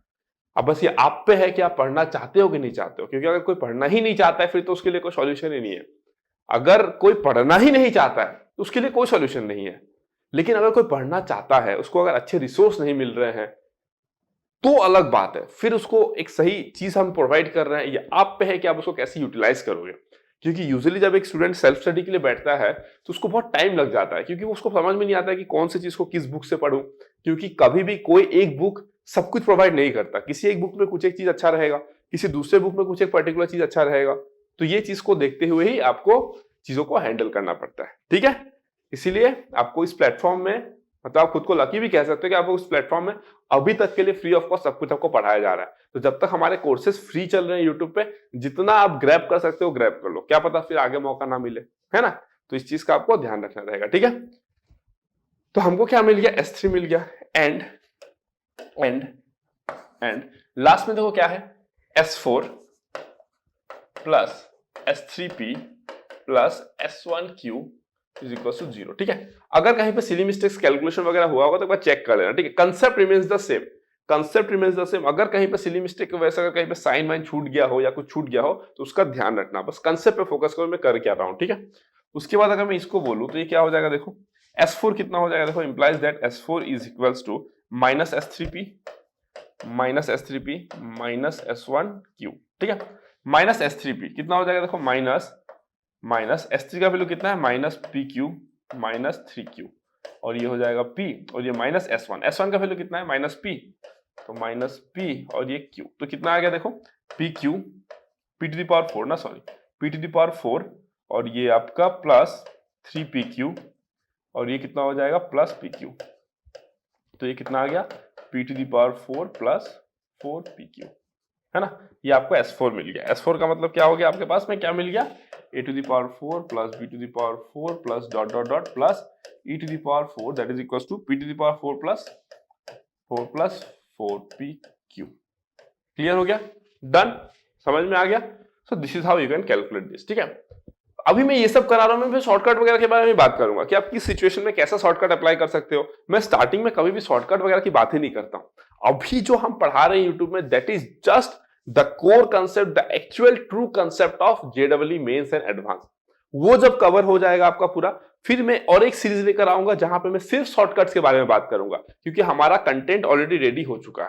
अब बस ये आप पे है कि आप पढ़ना चाहते हो कि नहीं चाहते हो, क्योंकि अगर कोई पढ़ना ही नहीं चाहता है फिर तो उसके लिए कोई सॉल्यूशन ही नहीं है। अगर कोई पढ़ना ही नहीं चाहता है तो उसके लिए कोई सॉल्यूशन नहीं है। लेकिन अगर कोई पढ़ना चाहता है, उसको अगर अच्छे रिसोर्स नहीं मिल रहे हैं तो अलग बात है, फिर उसको एक सही चीज हम प्रोवाइड कर रहे हैं, ये आप पे है कि आप उसको कैसे यूटिलाइज करोगे। क्योंकि यूजुअली जब एक स्टूडेंट सेल्फ स्टडी के लिए बैठता है तो उसको बहुत टाइम लग जाता है, क्योंकि उसको समझ में नहीं आता है कि कौन सी चीज को किस बुक से पढूं, क्योंकि कभी भी कोई एक बुक सब कुछ प्रोवाइड नहीं करता। किसी एक बुक में कुछ एक चीज अच्छा रहेगा, किसी दूसरे बुक में कुछ एक पर्टिकुलर चीज अच्छा रहेगा, तो ये चीज को देखते हुए ही आपको चीजों को हैंडल करना पड़ता है, ठीक है। इसीलिए आपको इस प्लेटफॉर्म में, मतलब आप खुद को लकी भी कह सकते हो कि आपको इस प्लेटफॉर्म में अभी तक के लिए फ्री ऑफ कॉस्ट सब कुछ आपको पढ़ाया जा रहा है। तो जब तक हमारे कोर्सेज फ्री चल रहे हैं यूट्यूब पे, जितना आप ग्रैब कर सकते हो ग्रैब कर लो, क्या पता फिर आगे मौका ना मिले, है ना। तो इस चीज का आपको ध्यान रखना रहेगा, ठीक है। तो हमको क्या मिल गया, S3 मिल गया, एंड लास्ट में देखो क्या है, S4 plus S3P plus S1Q is equal to 0, ठीक है। अगर कहीं पे सिली मिस्टेक्स कैलकुलेशन वगैरह हुआ होगा तो एक बार चेक कर लेना, ठीक है। कंसेप्ट रिमेन्स द सेम, अगर कहीं पे सिली मिस्टेक की वजह से अगर कहीं पे साइन वाइन छूट गया हो या कुछ छूट गया हो तो उसका ध्यान रखना, बस कंसेप्ट पे फोकस करो मैं कर क्या रहा हूं, ठीक है। उसके बाद अगर मैं इसको बोलूं तो ये क्या हो जाएगा, देखो S4 कितना हो जाएगा, देखो implies that S4 is equals to -S3P minus S1Q, ठीक है। -S3P कितना हो जाएगा, देखो माइनस S3 का वैल्यू कितना है, -PQ -3Q, और ये हो जाएगा P, और ये -S1 का वैल्यू कितना है, -P, तो -P और ये Q, तो कितना आ गया देखो PQ P⁴ ना, सॉरी P⁴ और ये आपका प्लस 3pq और ये कितना हो जाएगा प्लस pq। तो ये कितना आ गया p to the power 4 plus 4pq, है ना। ये आपको S4 मिल गया। S4 का मतलब क्या हो गया आपके पास में, क्या मिल गया, a to the power 4 plus b to the power 4 plus dot dot dot plus e to the power 4 that is equals to p to the power 4 plus 4pq। Clear हो गया, डन, समझ में आ गया। So this is how you can calculate this, ठीक है। अभी मैं ये सब करा रहा हूं, मैं फिर शॉर्टकट वगैरह के बारे में बात करूंगा कि आप किस सिचुएशन में कैसा शॉर्टकट अप्लाई कर सकते हो। मैं स्टार्टिंग में कभी भी शॉर्टकट वगैरह की बात ही नहीं करता हूं। अभी जो हम पढ़ा रहे हैं यूट्यूब में that is just the core concept, the actual true concept of जेडब्ल्यू मेंस एंड एडवांस। वो जब कवर हो जाएगा आपका पूरा, फिर मैं और एक सीरीज लेकर आऊंगा जहां पे मैं सिर्फ शॉर्टकट्स के बारे में बात करूंगा, क्योंकि हमारा कंटेंट ऑलरेडी रेडी हो चुका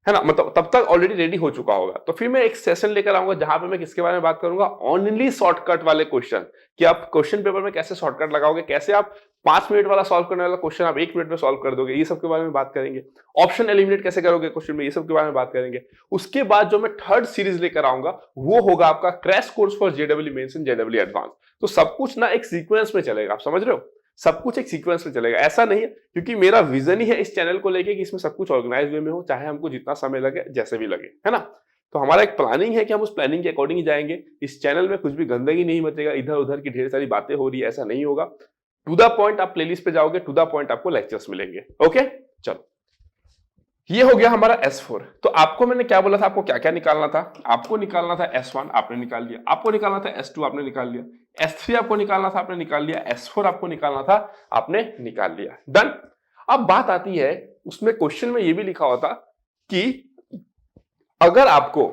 है ना, मतलब तब तक ऑलरेडी रेडी हो चुका होगा। तो फिर मैं एक सेशन लेकर आऊंगा जहां पे मैं किसके बारे में बात करूंगा, ओनली शॉर्टकट वाले क्वेश्चन, कि आप क्वेश्चन पेपर में कैसे शॉर्टकट लगाओगे, कैसे आप 5 मिनट वाला सॉल्व करने वाला क्वेश्चन आप 1 मिनट में सॉल्व कर दोगे, ये सब के बारे में बात करेंगे। ऑप्शन एलिमिनेट कैसे करोगे क्वेश्चन में, ये सब के बारे में बात करेंगे। उसके बाद जो मैं थर्ड सीरीज लेकर आऊंगा वो होगा आपका क्रैश कोर्स फॉर जेडब्ल्यू मेंस एंड जेडब्ल्यू एडवांस। तो सब कुछ ना एक सीक्वेंस में चलेगा, आप समझ रहे हो, सब कुछ एक सीक्वेंस में चलेगा। ऐसा नहीं है, क्योंकि मेरा विजन ही है इस चैनल को लेके कि इसमें सब कुछ ऑर्गेनाइज वे में हो, चाहे हमको जितना समय लगे, जैसे भी लगे, है ना। तो हमारा एक प्लानिंग है कि हम उस प्लानिंग के अकॉर्डिंग ही जाएंगे। इस चैनल में कुछ भी गंदगी नहीं मचेगा, इधर उधर की ढेर सारी बातें हो रही है, ऐसा नहीं होगा। टू द पॉइंट आप प्लेलिस्ट पे जाओगे, टू द पॉइंट आपको लेक्चर्स मिलेंगे। ओके, चलो, ये हो गया हमारा S4। तो आपको मैंने क्या बोला था, आपको क्या क्या निकालना था, आपको निकालना था S1 आपने निकाल लिया, आपको निकालना था S2 आपने निकाल लिया, S3 आपको निकालना था आपने निकाल लिया, S4 आपको निकालना था आपने निकाल लिया, डन। अब बात आती है, उसमें क्वेश्चन में ये भी लिखा होता कि अगर आपको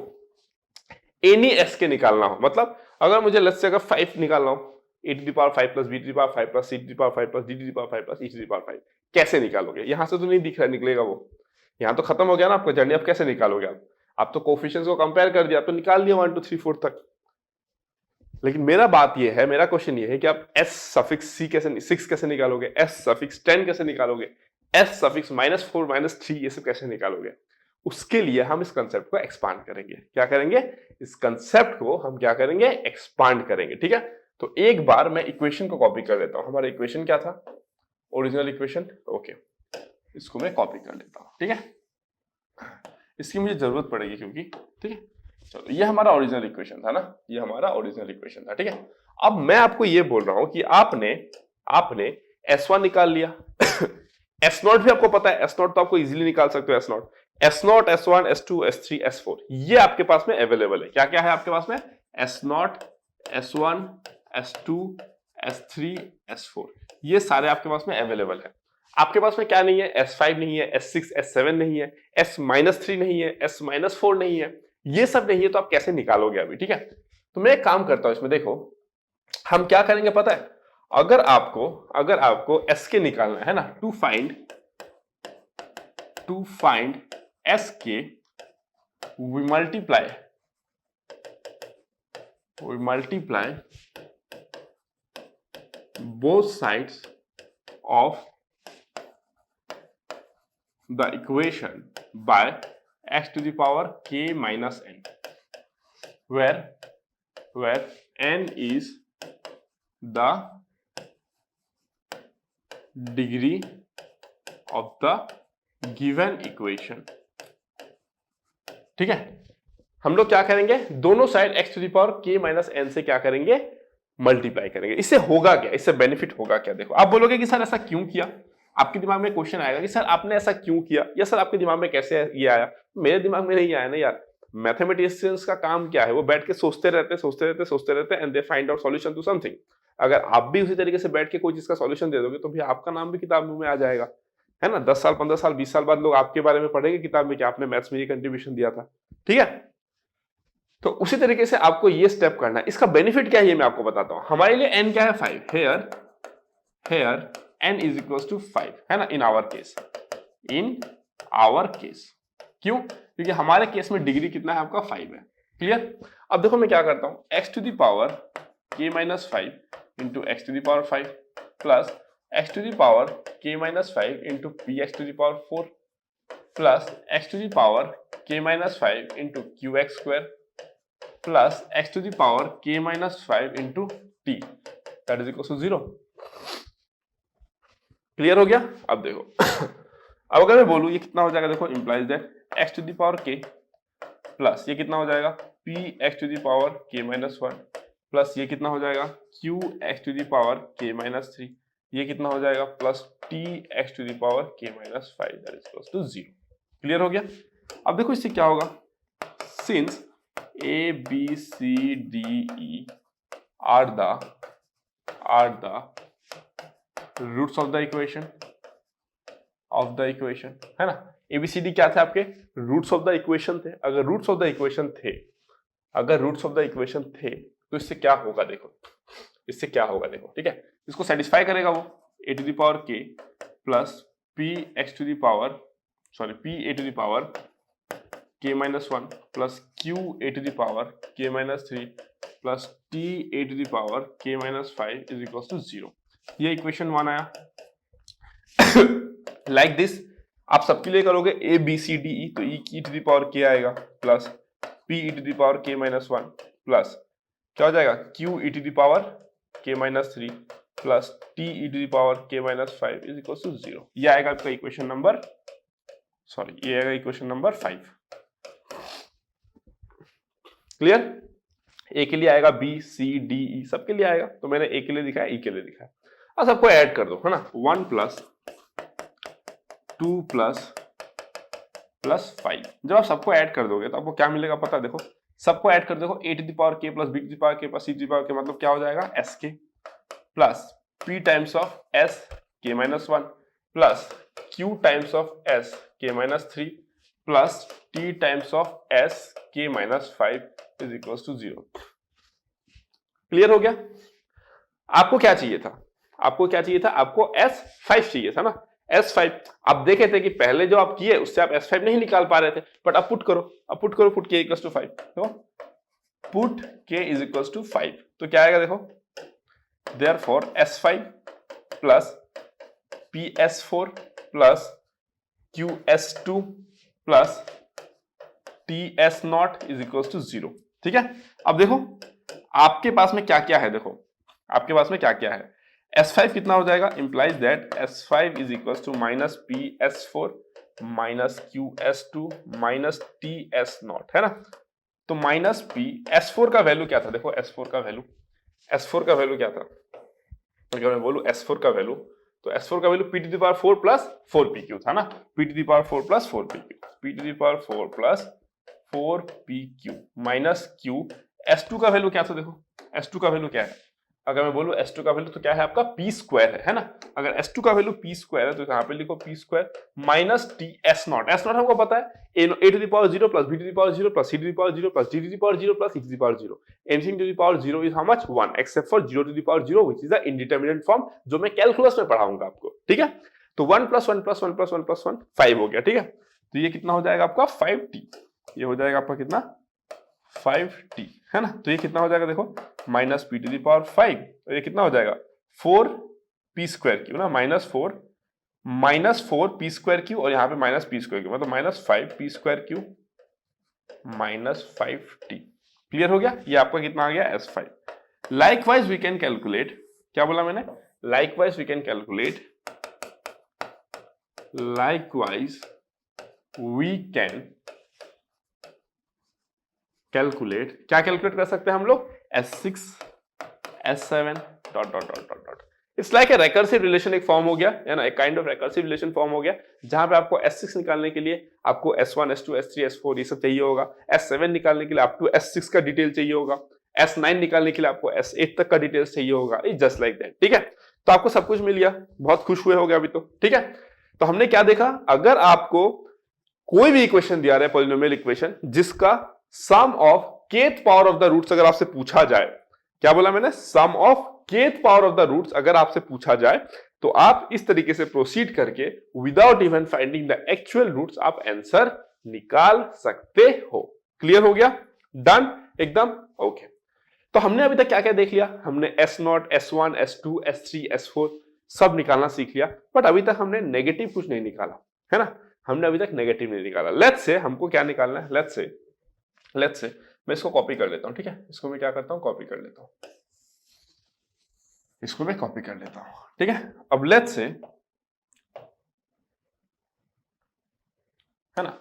एनी S के निकालना हो, मतलब अगर मुझे लेट्स से अगर 5 निकालना हो, a to the power 5 plus b to the power 5 plus c to the power 5 plus d to the power 5 plus e to the power 5, कैसे निकालोगे। यहां से तो नहीं दिख रहा निकलेगा वो, यहां तो खत्म हो गया ना आपका जर्नी। अब कैसे निकालोगे आप तो कोफिशिएंट्स को कंपेयर कर दिया, तो निकाल दिया 1 2 3 4 तक। लेकिन मेरा बात ये है, मेरा क्वेश्चन ये है कि आप s सफिक्स c कैसे 6 कैसे निकालोगे, s सफिक्स 10 कैसे निकालोगे, s सफिक्स -4 -3 ये सब कैसे निकालोगे। उसके लिए हम इस कंसेप्ट को एक्सपांड करेंगे। क्या करेंगे, इस कंसेप्ट को हम क्या करेंगे, एक्सपांड करेंगे, ठीक है। तो एक बार मैं इक्वेशन को कॉपी कर लेता हूं। हमारा इक्वेशन क्या था, ओरिजिनल इक्वेशन, ओके, इसको मैं कॉपी कर लेता हूं, ठीक है, इसकी मुझे जरूरत पड़ेगी क्योंकि, ठीक है। चलो, ये हमारा ओरिजिनल इक्वेशन था ना, ये हमारा ओरिजिनल इक्वेशन था, ठीक है। अब मैं आपको ये बोल रहा हूं कि आपने S1 निकाल लिया S0 भी आपको पता है, S0 तो आपको इजीली निकाल सकते हो, S0, S1, S2, S3, S4 ये आपके पास में अवेलेबल है। क्या क्या है आपके पास में, S0, S1, S2, S3, S4 ये सारे आपके पास में अवेलेबल है। आपके पास में क्या नहीं है, S5 नहीं है, S6, S7 नहीं है, S-3 नहीं है, S-4 नहीं है, ये सब नहीं है। तो आप कैसे निकालोगे अभी, ठीक है। तो मैं एक काम करता हूं इसमें, देखो हम क्या करेंगे पता है, अगर आपको S के निकालना है ना, टू फाइंड S के, we multiply both sides of the equation by x to the power k minus n, where n is the degree of the given equation, ठीक है। हम लोग क्या करेंगे, दोनों side x to the power k minus n से क्या करेंगे, मल्टीप्लाई करेंगे। इससे होगा क्या, इससे बेनिफिट होगा क्या, देखो आप बोलोगे कि सर ऐसा क्यों किया, आपके दिमाग में क्वेश्चन आएगा कि सर आपने ऐसा क्यों किया, या सर आपके दिमाग में कैसे ये आया। मेरे दिमाग में नहीं आया ना यार, मैथमेटिशियंस का काम क्या है, वो बैठ के सोचते रहते and they find out solution to something. अगर आप भी उसी तरीके से बैठ के कोई चीज का सॉल्यूशन दे दोगे तो भी आपका नाम भी किताब में आ जाएगा, है ना। 10 साल 15 साल 20 साल बाद लोग आपके बारे में पढ़ेंगे किताब में कि आपने मैथ्स में ये कंट्रीब्यूशन दिया था, ठीक है। तो उसी तरीके से आपको ये स्टेप करना है। इसका बेनिफिट क्या है ये मैं आपको बताता हूं। हमारे लिए n क्या है, 5, here n is equal to 5, है ना, इन आवर केस। क्यों, क्योंकि हमारे केस में डिग्री कितना है आपका, 5 है, क्लियर। अब देखो मैं क्या करता हूं, x to the power k minus 5 into x to the power 5 plus x to the power k minus 5 into p x to the power 4 plus x to the power k minus 5 into q x square plus x to the power k minus 5 into t that is equal to 0। Clear हो गया? अब देखो अब अगर मैं बोलूं ये कितना हो जाएगा, देखो implies that X to the power K plus ये कितना हो जाएगा P x to the power K minus 1 plus ये कितना हो जाएगा Q X to the power K minus 3, ये कितना हो जाएगा plus T X to the power K minus 5 that is equal to 0। Clear हो गया? अब देखो इससे क्या होगा, since A B C D E are the roots of the equation है ना। एबीसीडी क्या थे आपके रूट्स ऑफ द इक्वेशन थे। अगर रूट्स ऑफ द इक्वेशन थे तो इससे क्या होगा देखो, इससे क्या होगा देखो, ठीक है। इसको सेटिस्फाई करेगा वो A to the power K plus P x to the power P A to the power K minus 1 plus Q A to the power K minus 3 plus T A to the power K minus 5 is equal to 0। ये equation 1 आया। Like this आप सबके लिए करोगे ए B C D ई, तो ई की to the power K आएगा plus P E to the power K minus 1 plus क्या हो जाएगा Q E to the power K minus 3 plus T E to the power K minus 5 is equal to 0। ये आएगा आपका equation number ये आएगा equation number 5। Clear? ए के लिए आएगा बी सी डी ई सबके लिए आएगा, तो मैंने ए के लिए दिखाया ई के लिए दिखाया। अब सबको ऐड कर दो है ना, 1 प्लस 2 प्लस 5। जब आप सबको ऐड कर दोगे तो आपको क्या मिलेगा पता है, देखो सबको ऐड कर देखो A to the power K plus B to the power K plus C to the power K, मतलब क्या हो जाएगा S K plus P times of S K minus 1 plus Q times of S K minus 3 plus T times of S K minus 5 is equal to 0। Clear हो गया? आपको क्या चाहिए था, आपको S5 चाहिए था ना, S5। आप देखे थे कि पहले जो आप किए उससे आप S5 नहीं निकाल पा रहे थे, बट अब पुट करो पुट के इक्वल्स टू 5, देखो पुट के इज इक्वल्स टू 5, तो क्या आएगा देखो therefore S5 plus PS4 plus QS2 plus TS0 is equals to 0। ठीक है, अब देखो आपके पास में क्या क्या है, देखो आपके पास में क्या क्या है। S5 कितना हो जाएगा, implies that S5 is equals to minus PS4 minus QS2 minus TS0 है ना। तो माइनस P S4 का वैल्यू क्या था, देखो S4 का वैल्यू क्या था, अगर मैं बोलूं S4 का वैल्यू, तो S4 का value P to the power 4 plus 4PQ था ना, P to the power 4 plus 4PQ, P to the power 4 plus 4PQ minus Q। S2 का वैल्यू क्या था, देखो S2 का वैल्यू क्या है, अगर मैं बोलूं S2 का वैल्यू तो क्या है आपका P स्क्वायर है ना। अगर S2 का वैल्यू P स्क्वायर है तो यहाँ पे लिखो P square minus TS0। S0 हमको पता है A to the power 0 plus B to the power 0 plus C to the power 0 plus D to the power 0 plus E to the power 0। Anything to the power 0 is how much 1 except for 0 to the power 0 which is the indeterminate form, जो मैं calculus में पढ़ाऊंगा आपको। ठीक है, तो 1 plus 1 plus 1 plus 1 plus 1 5 हो गया। ठीक है, तो ये कितना हो जाएगा आपका 5T, ये हो जाएगा आपका कितना 5T है ना। तो ये कितना हो जाएगा, देखो minus P to the power 5, तो ये कितना हो जाएगा 4P स्क्वायर क्यू ना, माइनस 4P स्क्वायर क्यू, और यहाँ पे माइनस P स्क्वायर क्यू, मतलब minus 5P square q minus 5T। Clear हो गया? ये आपका कितना आ गया S5। Likewise we can calculate, क्या बोला मैंने, likewise we can calculate, likewise we can calculate, क्या कैलकुलेट कर सकते हैं हम लोग, S6 S7 dot dot dot dot dot. It's like a recursive relation, एक फॉर्म हो गया है ना, एक kind of recursive relation form हो गया, जहां पे आपको S6 निकालने के लिए आपको S1 S2 S3 S4 ये सब चाहिए होगा, S7 निकालने के लिए आपको S6 का डिटेल चाहिए होगा, S9 निकालने के लिए आपको S8 तक का डिटेल्स चाहिए होगा, इट्स जस्ट लाइक दैट। ठीक है, तो आपको सब कुछ मिल गया, बहुत खुश हुए हो गया अभी तो। ठीक है, तो हमने क्या देखा, अगर आपको कोई भी इक्वेशन दिया रहा है पॉलिनोमियल इक्वेशन जिसका sum of kth power of the roots अगर आपसे पूछा जाए, क्या बोला मैंने, sum of kth power of the roots अगर आपसे पूछा जाए, तो आप इस तरीके से प्रोसीड करके without even finding the actual roots आप आंसर निकाल सकते हो। क्लियर हो गया? डन एकदम ओके। तो हमने अभी तक क्या क्या देख लिया, हमने S0 S1 S2 S3 S4 सब निकालना सीख लिया, बट अभी तक हमने नेगेटिव कुछ नहीं निकाला है ना, हमने अभी तक नेगेटिव नहीं निकाला। लेट्स से हमको क्या निकालना है, लेट्स से मैं इसको कॉपी कर लेता हूं। ठीक है, इसको मैं क्या करता हूं, कॉपी कर लेता हूं। इसको मैं कॉपी कर लेता हूं, ठीक है। अब लेट्स से, है ना,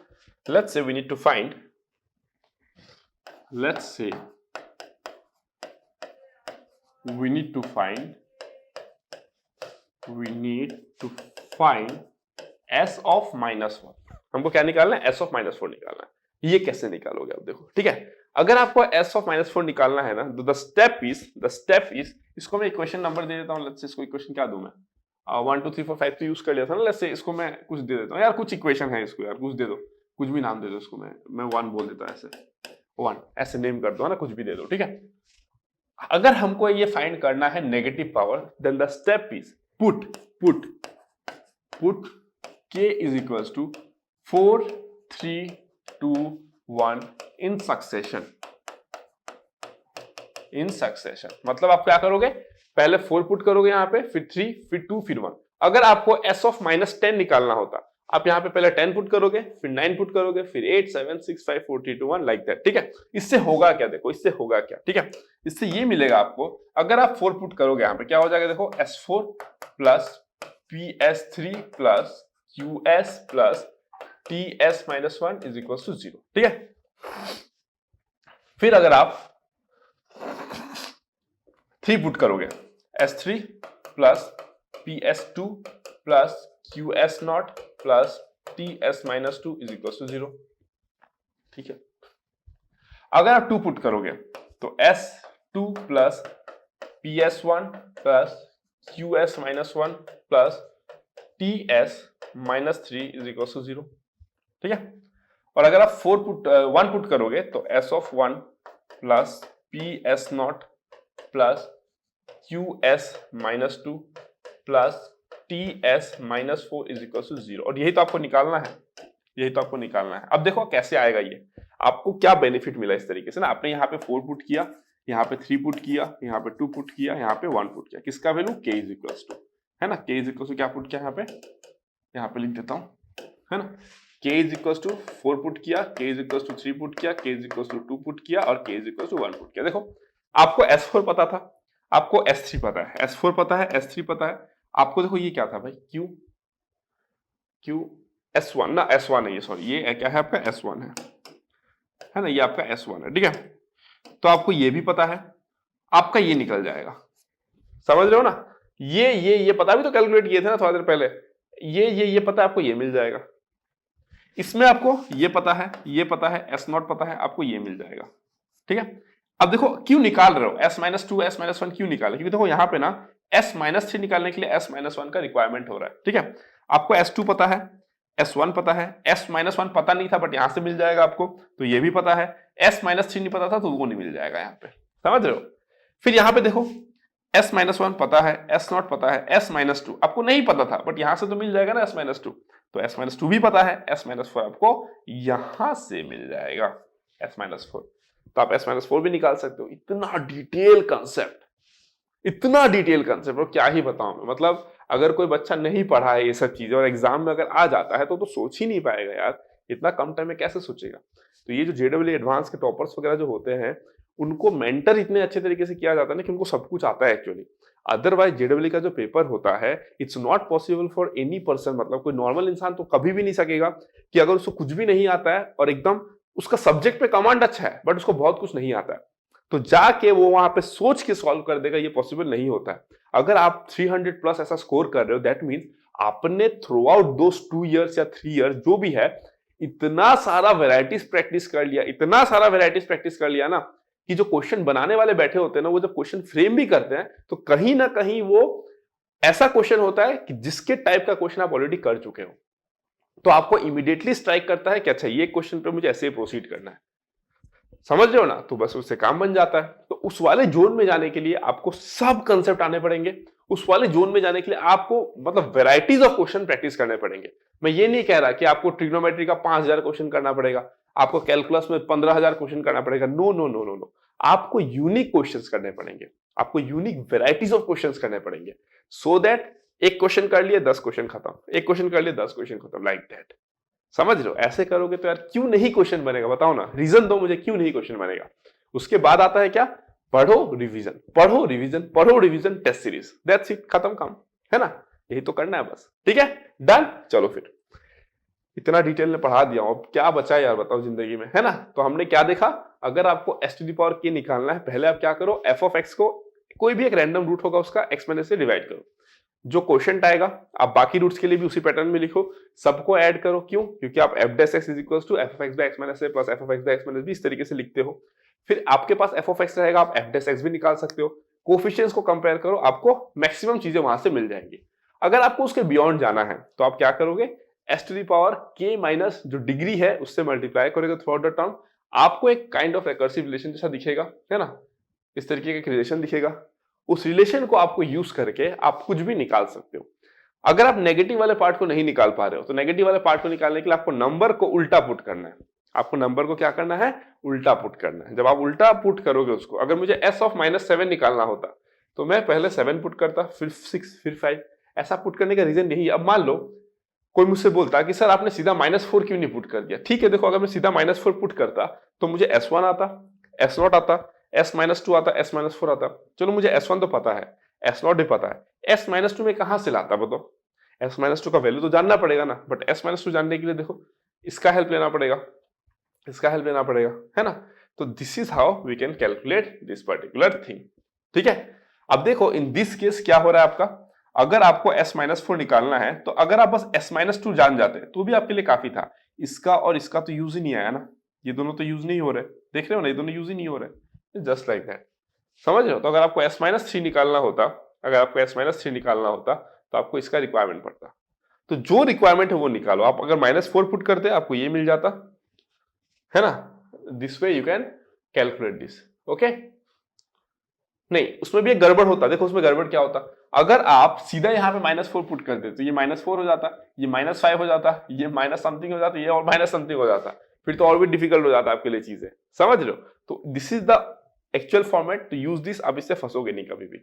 let's say we need to find, let's say we need to find s of -1। हमको क्या निकालना है? s of -4 निकालना है। ये कैसे निकालोगे आप देखो, ठीक है। अगर आपको s of -4 निकालना है ना, तो द स्टेप इज, इसको मैं इक्वेशन नंबर दे देता हूं। लेट्स से इसको इक्वेशन क्या दूं मैं, 1 2 3 4 5 तो यूज कर लिया था ना। लेट्स से इसको मैं कुछ दे देता हूं यार, कुछ इक्वेशन है इसको यार, कुछ दे दो, कुछ भी नाम दे दो इसको, मैं 1 बोल देता हूं, ऐसे 1 ऐसे नेम कर दो, है ना, कुछ भी दे दो, ठीक है। अगर हमको ये फाइंड करना है negative power, then the step is put k is equals to 4 3 2 1 in succession. मतलब आप क्या करोगे, पहले 4 पुट करोगे यहाँ पे, फिर 3, फिर 2, फिर 1। अगर आपको s of -10 निकालना होता, आप यहाँ पे पहले 10 पुट करोगे, फिर 9 पुट करोगे, फिर 8 7 6 5 4 3 2 1 लाइक दैट, ठीक है। इससे होगा क्या, देखो इससे होगा क्या, ठीक है। इससे ये मिलेगा आपको, अगर आप 4 पुट करोगे यहाँ पे क्या हो जाएगा, देखो s4 plus ps3 plus qs plus ts-1 is equal to 0, ठीक है। फिर अगर आप 3 पुट करोगे, s3 plus ps2 plus qs0 plus ts-2 is equal to 0, ठीक है। अगर आप 2 पुट करोगे तो s2 plus ps1 plus qs-1 plus ts-3 is equal to 0, ठीक है। और अगर आप 1 पुट करोगे तो s of 1 plus ps0 plus qs-2 plus ts-4 is equal to 0। और यही तो आपको निकालना है, अब देखो कैसे आएगा ये, आपको क्या बेनिफिट मिला इस तरीके से ना। आपने यहाँ पे 4 पुट किया, यहाँ पे 3 पुट किया, यहाँ पे 2 पुट किया, यहाँ पे 1 पुट किया, किसका value k is equal to, है ना, k इज इक्वल टू क्या पुट किया, यहाँ पे लिख देता हूँ, है ना, k is equal to 4 put किया, k is equal to 3 put किया, k is equal to 2 put किया और k is equal to 1 put किया। देखो आपको s4 पता था, आपको s3 पता है, s4 पता है, s3 पता है, आपको देखो ये क्या था भाई, q s1 ना, s1 है ये, सॉरी ये क्या है आपका s1 है ना, ये आपका s1 है, ठीक है। तो आपको ये भी पता है, आपका ये निकल जाएगा, समझ रहे हो ना। ये पता भी तो कैलकुलेट किए थे ना थोड़ा देर पहले, ये पता है आपको, ये मिल जाएगा। इसमें आपको ये पता है, s0 पता है, आपको ये मिल जाएगा, ठीक है। अब देखो क्यों निकाल रहे हो s-2 s-1 क्यों निकाले, क्योंकि देखो यहाँ पे ना s-3 निकालने के लिए s-1 का रिक्वायरमेंट हो रहा है, ठीक है। आपको s2 पता है, s1 पता है, s-1 पता नहीं था बट यहां से मिल जाएगा आपको, तो ये भी पता है। s-3 नहीं पता था तो वो नहीं मिल जाएगा यहाँ पे, समझ रहे हो। फिर यहाँ पे देखो s-1 पता है, s0 पता है, s-2 आपको नहीं पता था बट यहां से तो मिल जाएगा ना s-2, तो s-2 भी पता है, s-4 आपको यहां से मिल जाएगा s-4, तो आप s-4 भी निकाल सकते हो। इतना डिटेल कंसेप्ट और क्या ही बताऊं मैं, मतलब अगर कोई बच्चा नहीं पढ़ा है ये सब चीजें और एग्जाम में अगर आ जाता है तो सोच ही नहीं पाएगा यार, इतना कम टाइम में कैसे सोचेगा। तो ये जो जेडब्ल्यू एडवांस के टॉपर्स वगैरह जो होते हैं उनको मेंटर इतने अच्छे तरीके से किया जाता है ना कि उनको सब कुछ आता है एक्चुअली। अदरवाइज जेडब्ल्यू का जो पेपर होता है it's not possible for any person, मतलब कोई नॉर्मल इंसान तो कभी भी नहीं सकेगा कि अगर उसको कुछ भी नहीं आता है और एकदम उसका सब्जेक्ट पे कमांड अच्छा है बट उसको बहुत कुछ नहीं आता है तो जाके वो वहां पे सोच के सॉल्व कर देगा, ये पॉसिबल नहीं होता है। अगर आप 300 प्लस ऐसा स्कोर कर रहे हो दैट मींस आपने थ्रू आउट दोस 2 इयर्स या 3 इयर्स जो भी है इतना सारा वैरायटीज प्रैक्टिस कर लिया ना कि जो क्वेश्चन बनाने वाले बैठे होते हैं ना वो जब क्वेश्चन फ्रेम भी करते हैं तो कहीं ना कहीं वो ऐसा क्वेश्चन होता है कि जिसके टाइप का क्वेश्चन आप ऑलरेडी कर चुके हो, तो आपको इमीडिएटली स्ट्राइक करता है कि अच्छा ये क्वेश्चन पे मुझे ऐसे प्रोसीड करना है, समझ रहे हो ना, तो बस उससे काम बन जाता है। तो उस वाले जोन में जाने के लिए आपको सब कंसेप्ट आने पड़ेंगे, उस वाले जोन में जाने के लिए आपको मतलब वैरायटीज ऑफ क्वेश्चन प्रैक्टिस करने पड़ेंगे। मैं ये नहीं कह रहा कि आपको ट्रिग्नोमेट्री का 5000 क्वेश्चन करना पड़ेगा, आपको कैलकुलस में 15000 क्वेश्चन करना पड़ेगा, no no no no no, आपको यूनिक क्वेश्चंस करने पड़ेंगे, आपको यूनिक वैरायटीज ऑफ क्वेश्चंस करने पड़ेंगे सो दैट एक क्वेश्चन कर लिए 10 क्वेश्चन खत्म, एक क्वेश्चन कर लिए 10 क्वेश्चन खत्म, लाइक दैट। समझ रहे हो, ऐसे करोगे तो यार क्यों नहीं क्वेश्चन बनेगा, बताओ ना, रीजन दो मुझे क्यों नहीं क्वेश्चन बनेगा। उसके बाद आता है क्या, पढ़ो रिवीजन, पढ़ो रिवीजन, पढ़ो revision, test series, that's it, खत्म काम, है ना? यही तो करना है बस, ठीक है, डन। चलो फिर इतना डिटेल में पढ़ा दिया हूं, अब क्या बचा यार बताओ जिंदगी में, है ना? तो हमने क्या देखा, अगर आपको एस टू दी पावर के निकालना है, पहले आप क्या करो, एफ ऑफ एक्स को कोई भी एक रैंडम रूट होगा उसका एक्सपोनेंट से डिवाइड करो, जो क्वोशिएंट आएगा आप बाकी रूट्स के लिए भी उसी पैटर्न में लिखो, सबको ऐड करो। क्यों? क्योंकि आप f dash x is equals to f of x by x minus A plus F of x by x minus b इस तरीके से लिखते हो। फिर आपके पास एफ ऑफ एक्स रहेगा, आप एफ डैश एक्स भी निकाल सकते हो, कोफिशिएंट्स को कंपेयर करो, आपको मैक्सिमम चीजें वहां से मिल जाएंगी। अगर आपको उसके बियॉन्ड जाना है तो आप क्या करोगे, S to the power K minus जो डिग्री है उससे मल्टीप्लाई करोगे थ्रू आउट द टर्म, आपको एक काइंड ऑफ रिकर्सिव रिलेशन जैसा दिखेगा, है ना? इस तरीके का एक रिलेशन दिखेगा, उस रिलेशन को आपको यूज करके आप कुछ भी निकाल सकते हो। अगर आप नेगेटिव वाले पार्ट को नहीं निकाल पा रहे हो तो नेगेटिव वाले पार्ट को निकालने के लिए आपको नंबर को उल्टा पुट करना है। आपको नंबर को क्या करना है, उल्टा पुट करना है। जब आप उल्टा पुट करोगे उसको, अगर मुझे s ऑफ -7 निकालना होता तो मैं पहले 7 पुट करता, फिर 6, फिर 5, ऐसा पुट करने का रीजन यही है। अब मान लो कोई मुझसे बोलता कि सर आपने सीधा -4 क्यों नहीं पुट कर दिया? ठीक है, देखो अगर मैं सीधा -4 पुट करता तो मुझे s1 आता, s0 आता, s-2 आता, s-4 आता। चलो मुझे s1 तो पता है, s0 भी पता है, s-2 में कहां से लाता बताओ? s-2 का वैल्यू तो जानना पड़ेगा ना, बट s-2 जानने के लिए देखो इसका हेल्प लेना पड़ेगा, इसका हेल्प लेना पड़ेगा, है ना? तो this is how we can calculate this particular thing, ठीक है? अब देखो इन दिस केस क्या हो रहा है आपका, अगर आपको s-4 निकालना है तो अगर आप बस s-2 जान जाते तो भी आपके लिए काफी था। इसका और इसका तो यूज ही नहीं आया ना, ये दोनों तो यूज नहीं हो रहे, देख रहे हो ना, ये दोनों यूज ही नहीं हो रहे, जस्ट लाइक दैट, समझ रहे हो? तो अगर आपको s-3 निकालना होता, अगर आपको s-3 निकालना होता तो आपको इसका रिक्वायरमेंट पड़ता। तो जो रिक्वायरमेंट है वो निकालो। आप अगर -4 पुट करते आपको ये मिल जाता, है ना? This way you can calculate this, okay? नहीं, उसमें भी एक गड़बड़ होता। देखो उसमें गड़बड़ क्या होता, अगर आप सीधा यहाँ पे -4 पुट करते तो ये -4 हो जाता, ये -5 हो जाता, ये माइनस समथिंग हो जाता, ये और माइनस समथिंग हो जाता, फिर तो और भी डिफिकल्ट हो जाता आपके लिए चीजें, समझ रहे हो? तो this is the actual format to use this. अब इससे फंसोगे नहीं कभी भी।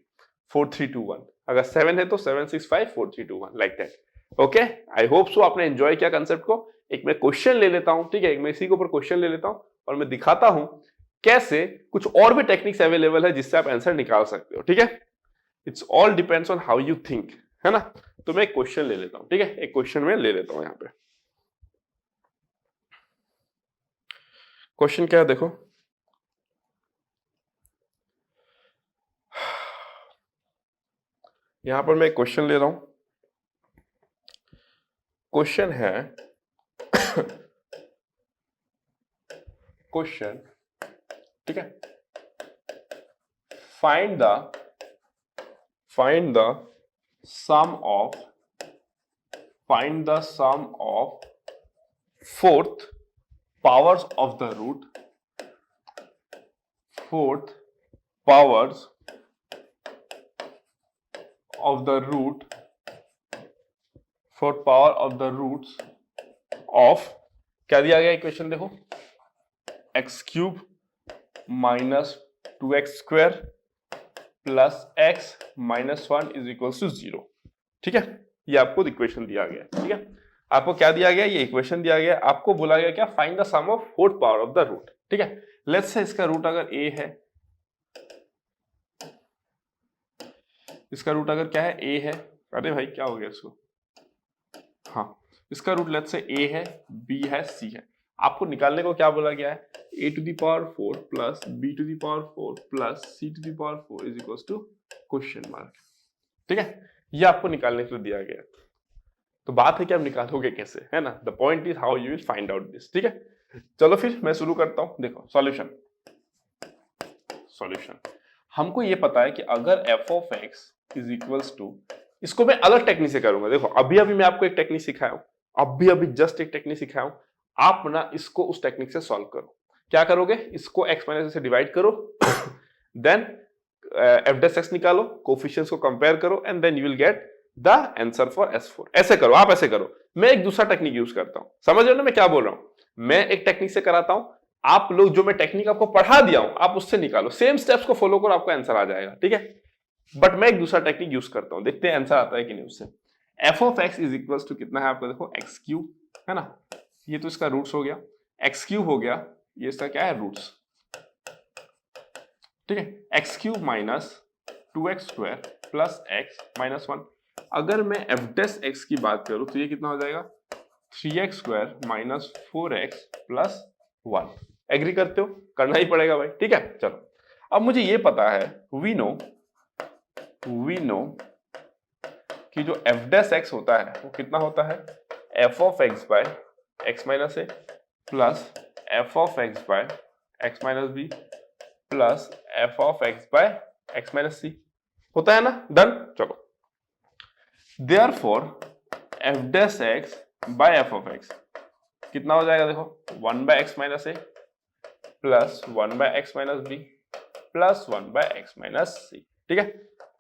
4 3 2 1, अगर 7 है तो 7 6 5 4 3 2 1 like that, okay? I hope so आपने एंजॉय किया कंसेप्ट को। एक मैं क्वेश्चन ले लेता हूं, ठीक है? एक मैं इसी के ऊपर क्वेश्चन ले लेता हूं और मैं दिखाता हूं कैसे कुछ और भी टेक्निक्स अवेलेबल है जिससे आप आंसर निकाल सकते हो, ठीक है? It's all depends on how you think, है ना? तो मैं एक क्वेश्चन ले लेता हूं, ठीक है? एक क्वेश्चन में ले लेता हूं। यहां पे क्वेश्चन क्या है देखो, यहां पर मैं एक क्वेश्चन ले रहा हूं। क्वेश्चन है क्वेश्चन, ठीक है? Find the sum of fourth powers of the root, fourth powers of the root, fourth power of the roots of, क्या दिया गया इक्वेशन देखो, x cube minus 2x square plus x minus 1 is equal to 0, ठीक है? ये आपको equation दिया गया है, ठीक है? आपको क्या दिया गया, ये इक्वेशन दिया गया, आपको बोला गया क्या, find the sum of fourth power of the root, ठीक है? लेट्स से इसका रूट अगर a है, इसका रूट अगर क्या है, a है, अरे भाई क्या हो गया इसको, हाँ, इसका रूट लेट्स से a है, b है, c है। आपको निकालने को क्या बोला गया है, a to the power 4 plus b to the power 4 plus c to the power 4 is equal to question mark, ठीक है? ये आपको निकालने के लिए दिया गया है। तो बात है कि आप निकालोगे कैसे, है ना? The point is how you will find out this, ठीक है? चलो फिर मैं शुरू करता हूं। देखो सॉल्यूशन, हमको ये पता है कि अगर f of x is equals to, इसको मैं अलग टेक्निक से करूंगा। देखो अभी मैं आपको एक टेक्निक सिखाया हूं, अभी जस्ट एक टेक्निक सिखाया हूं, आप ना इसको उस टेक्निक से सॉल्व करो। क्या करोगे, इसको x माइनस से डिवाइड करो, देन f डैश x निकालो, कोफिशिएंट्स को कंपेयर करो and then you will get the answer for S4। ऐसे करो, आप ऐसे करो। मैं एक दूसरा टेक्निक यूज करता हूं, समझ रहे हो ना मैं क्या बोल रहा हूं? मैं एक टेक्निक से कराता हूं, आप लोग जो मैं टेक्निक आपको पढ़ा दिया हूं आप उससे निकालो, सेम स्टेप्स को फॉलो करो, आपको आंसर आ जाएगा, ठीक है? बट मैं एक दूसरा टेक्निक यूज करता हूं, देखते हैं आंसर आता है कि नहीं उससे। f of x is equal to कितना है आपका, देखो एक्स क्यूब, है ना? ये तो इसका रूट्स हो गया, एक्स क्यूब हो गया, ये इसका क्या है, रूट्स, ठीक है, x cube minus 2x square plus x minus 1। अगर मैं एफ डेस एक्स की बात करूं तो ये कितना हो जाएगा 3x square minus 4x plus 1। Agree करते हो? करना ही पड़ेगा भाई, ठीक है। चलो अब मुझे ये पता है, वी नो कि जो एफ डेस एक्स होता है वो कितना होता है F of x by x minus A plus F of x by x minus B plus F of x by x minus C. होता है ना, डन। चलो therefore F dash x by F of X कितना हो जाएगा, देखो 1 by x minus A plus 1 by x minus B plus 1 by x minus C. ठीक है,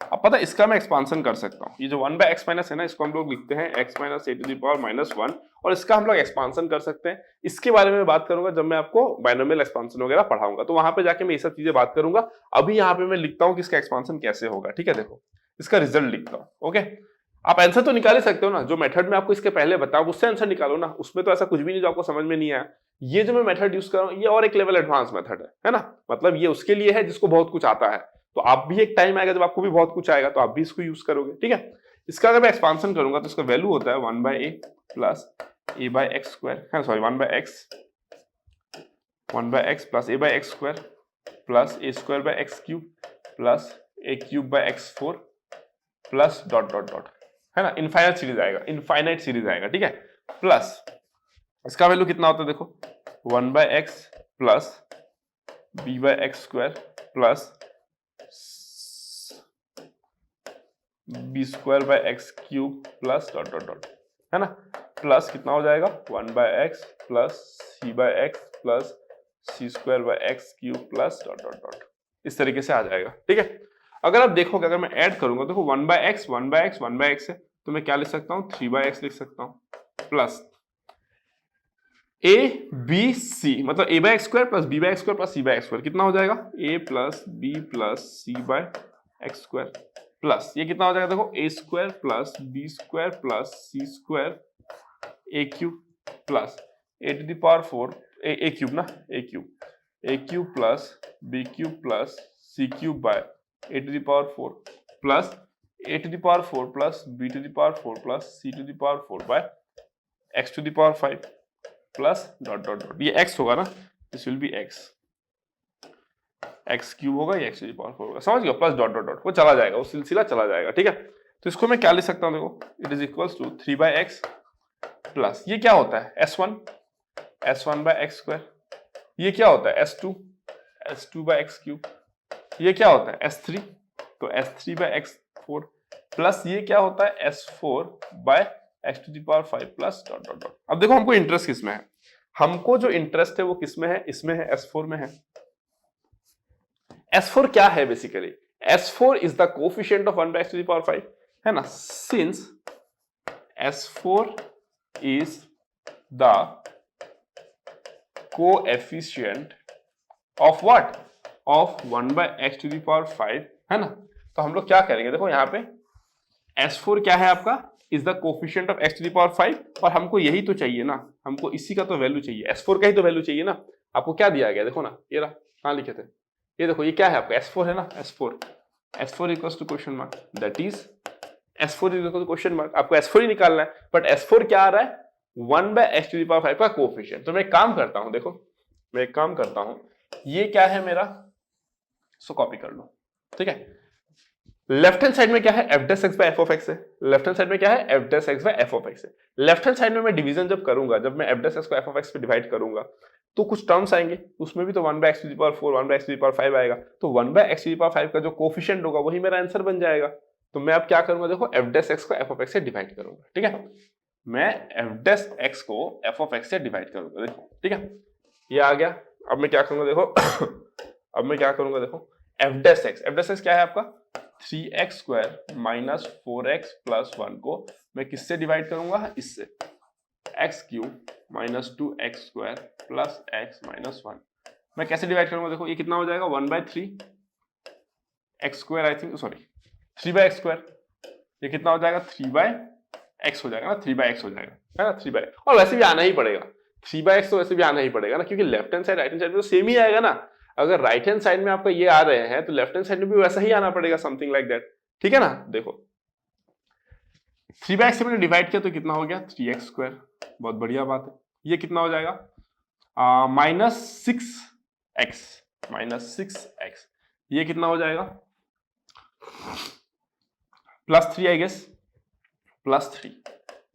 अब पता है इसका मैं एक्सपांशन कर सकता हूँ। ये जो 1 बाय एक्स माइनस है ना, इसको हम लोग लिखते हैं x minus a to the power minus 1, और इसका हम लोग एक्सपांशन कर सकते हैं। इसके बारे में बात करूंगा जब मैं आपको बाइनोमियल एक्सपांशन वगैरह पढ़ाऊंगा, तो वहां पे जाके मैं ये सब चीजें बात करूंगा। अभी यहाँ पे मैं लिखता हूँ कि इसका एक्सपांशन कैसे होगा। ठीक है, देखो इसका रिजल्ट लिखता हूँ। ओके, आप आंसर तो निकाल ही सकते हो ना, जो मेथड में आपको इसके पहले बताऊं उससे आंसर निकालो ना, उसमें तो ऐसा कुछ भी नहीं जो आपको समझ में नहीं आया। ये जो मैं मेथड यूज कर रहा हूँ ये और एक लेवल एडवांस मेथड है ना, मतलब ये उसके लिए है जिसको बहुत कुछ आता है। तो आप भी एक टाइम आएगा जब आपको भी बहुत कुछ आएगा तो आप भी इसको यूज करोगे। ठीक है, इसका अगर मैं एक्सपांशन करूंगा तो इसका वैल्यू होता है 1 by a plus a by x square, है sorry 1 by x plus a by x square plus A square by x cube plus A cube by x 4 plus dot dot dot, है ना, infinite series आएगा। ठीक है, plus इसका value कितना होता है, देखो 1 by x plus B by x square plus B square by x cube plus dot dot dot, है ना, प्लस कितना हो जाएगा 1 by x plus C by x plus C square by x cube plus dot dot dot, इस तरीके से आ जाएगा। ठीक है, अगर आप देखोगे, अगर मैं ऐड करूंगा, देखो 1 बाय एक्स है तो मैं क्या लिख सकता हूँ 3 बाय एक्स लिख सकता हूँ प्लस ए बी सी, मतलब A by x square plus B by x square plus C by x square, कितना हो जाएगा A plus B plus C by x square plus ये कितना हो जाएगा, देखो A square plus B square plus C square A cube plus A to the power 4 A cube ना, A cube plus B cube plus C cube by A to the power 4 plus A to the power 4 plus B to the power 4 plus C to the power 4 by x to the power 5 plus dot dot dot, ये x होगा ना, this will be x cube होगा, ये x to the power 4 होगा, समझ गए, plus dot dot dot, वो चला जाएगा, वो सिलसिला चला जाएगा। ठीक है, तो इसको मैं क्या लिख सकता हूँ, देखो it is equals to 3 by x plus ये क्या होता है s1 बाय एक्स स्क्वायर, ये क्या होता है s2 बाय एक्स क्यूब, ये क्या होता है s3, तो s3 बाय एक्स 4 प्लस ये क्या होता है s4 by x to the power 5 plus dot dot dot. अब देखो हमको इंटरेस्ट किसमें है, हमको जो इंटरेस्ट है वो किसमें है, इसमें है, s4 में है। s4 क्या है basically, s4 is the coefficient of 1 by x to the power 5, है ना, since s4 is the coefficient of what, of 1 by x to the power 5, है ना। तो हम लोग क्या करेंगे, देखो यहाँ पे s4 क्या है आपका, is the coefficient of x to the power 5, और हमको यही तो चाहिए ना, हमको इसी का तो वैल्यू चाहिए, s4 का ही तो वैल्यू चाहिए ना। आपको क्या दिया गया, देखो ना, ये रहा, कहाँ लिखे थे, ये देखो, ये क्या है आपका s4 है ना, s4 equals to question mark, that is s4 equals to question mark, आपको s4 ही निकालना है, बट s4 क्या आ रहा है 1 by x to the power 5 का कोफिशिएंट। तो मैं एक काम करता हूं, देखो मैं एक काम करता हूं, ये क्या है मेरा, सो कॉपी कर लो। ठीक है, लेफ्ट हैंड साइड में क्या है f dash x by F of x है, लेफ्ट हैंड साइड में क्या है f dash x by F of x है। लेफ्ट हैंड साइड में मैं डिवीजन जब करूंगा, जब मैं एफ डेस एक्स को एफ ऑफ एक्स पे डिवाइड करूंगा तो कुछ टर्म्स आएंगे, उसमें भी तो 1 by x to the power 4 1 by x to the power 5 आएगा, तो 1 by x to the power 5 का जो कोफिशिएंट होगा वही मेरा आंसर बन जाएगा। तो मैं अब क्या करूंगा, देखो एफ डेस एक्स को एफ ऑफ एक्स से डिवाइड करूंगा। ठीक है, मैं एफ डेस एक्स को एफ ऑफ एक्स से डिवाइड करूंगा, देखो ठीक है, ये आ गया। अब मैं क्या करूंगा, देखो अब मैं क्या करूंगा, देखो एफ डेस एक्स क्या है आपका 3x square minus 4x plus 1 को मैं किससे डिवाइड करूंगा, इससे, x cube minus 2x square plus x minus 1। मैं कैसे डिवाइड करूंगा, देखो ये कितना हो जाएगा 1 by 3 x square, I think sorry 3 by x square, ये कितना हो जाएगा 3 बाय x हो जाएगा ना, 3 बाय x हो जाएगा, है ना, 3 बाय, और वैसे भी आना ही पड़ेगा 3 बाय x, तो वैसे भी आना ही पड़ेगा ना, क्योंकि left hand side right hand side में तो सेम ही आएगा ना। अगर राइट हैंड साइड में आपका ये आ रहे हैं तो लेफ्ट हैंड साइड में भी वैसा ही आना पड़ेगा, समथिंग लाइक दैट, ठीक है ना। देखो 3/x से मैंने डिवाइड किया तो कितना हो गया 3x स्क्वायर, बहुत बढ़िया बात है। ये कितना हो जाएगा -6x, ये कितना हो जाएगा +3 आई गेस, +3,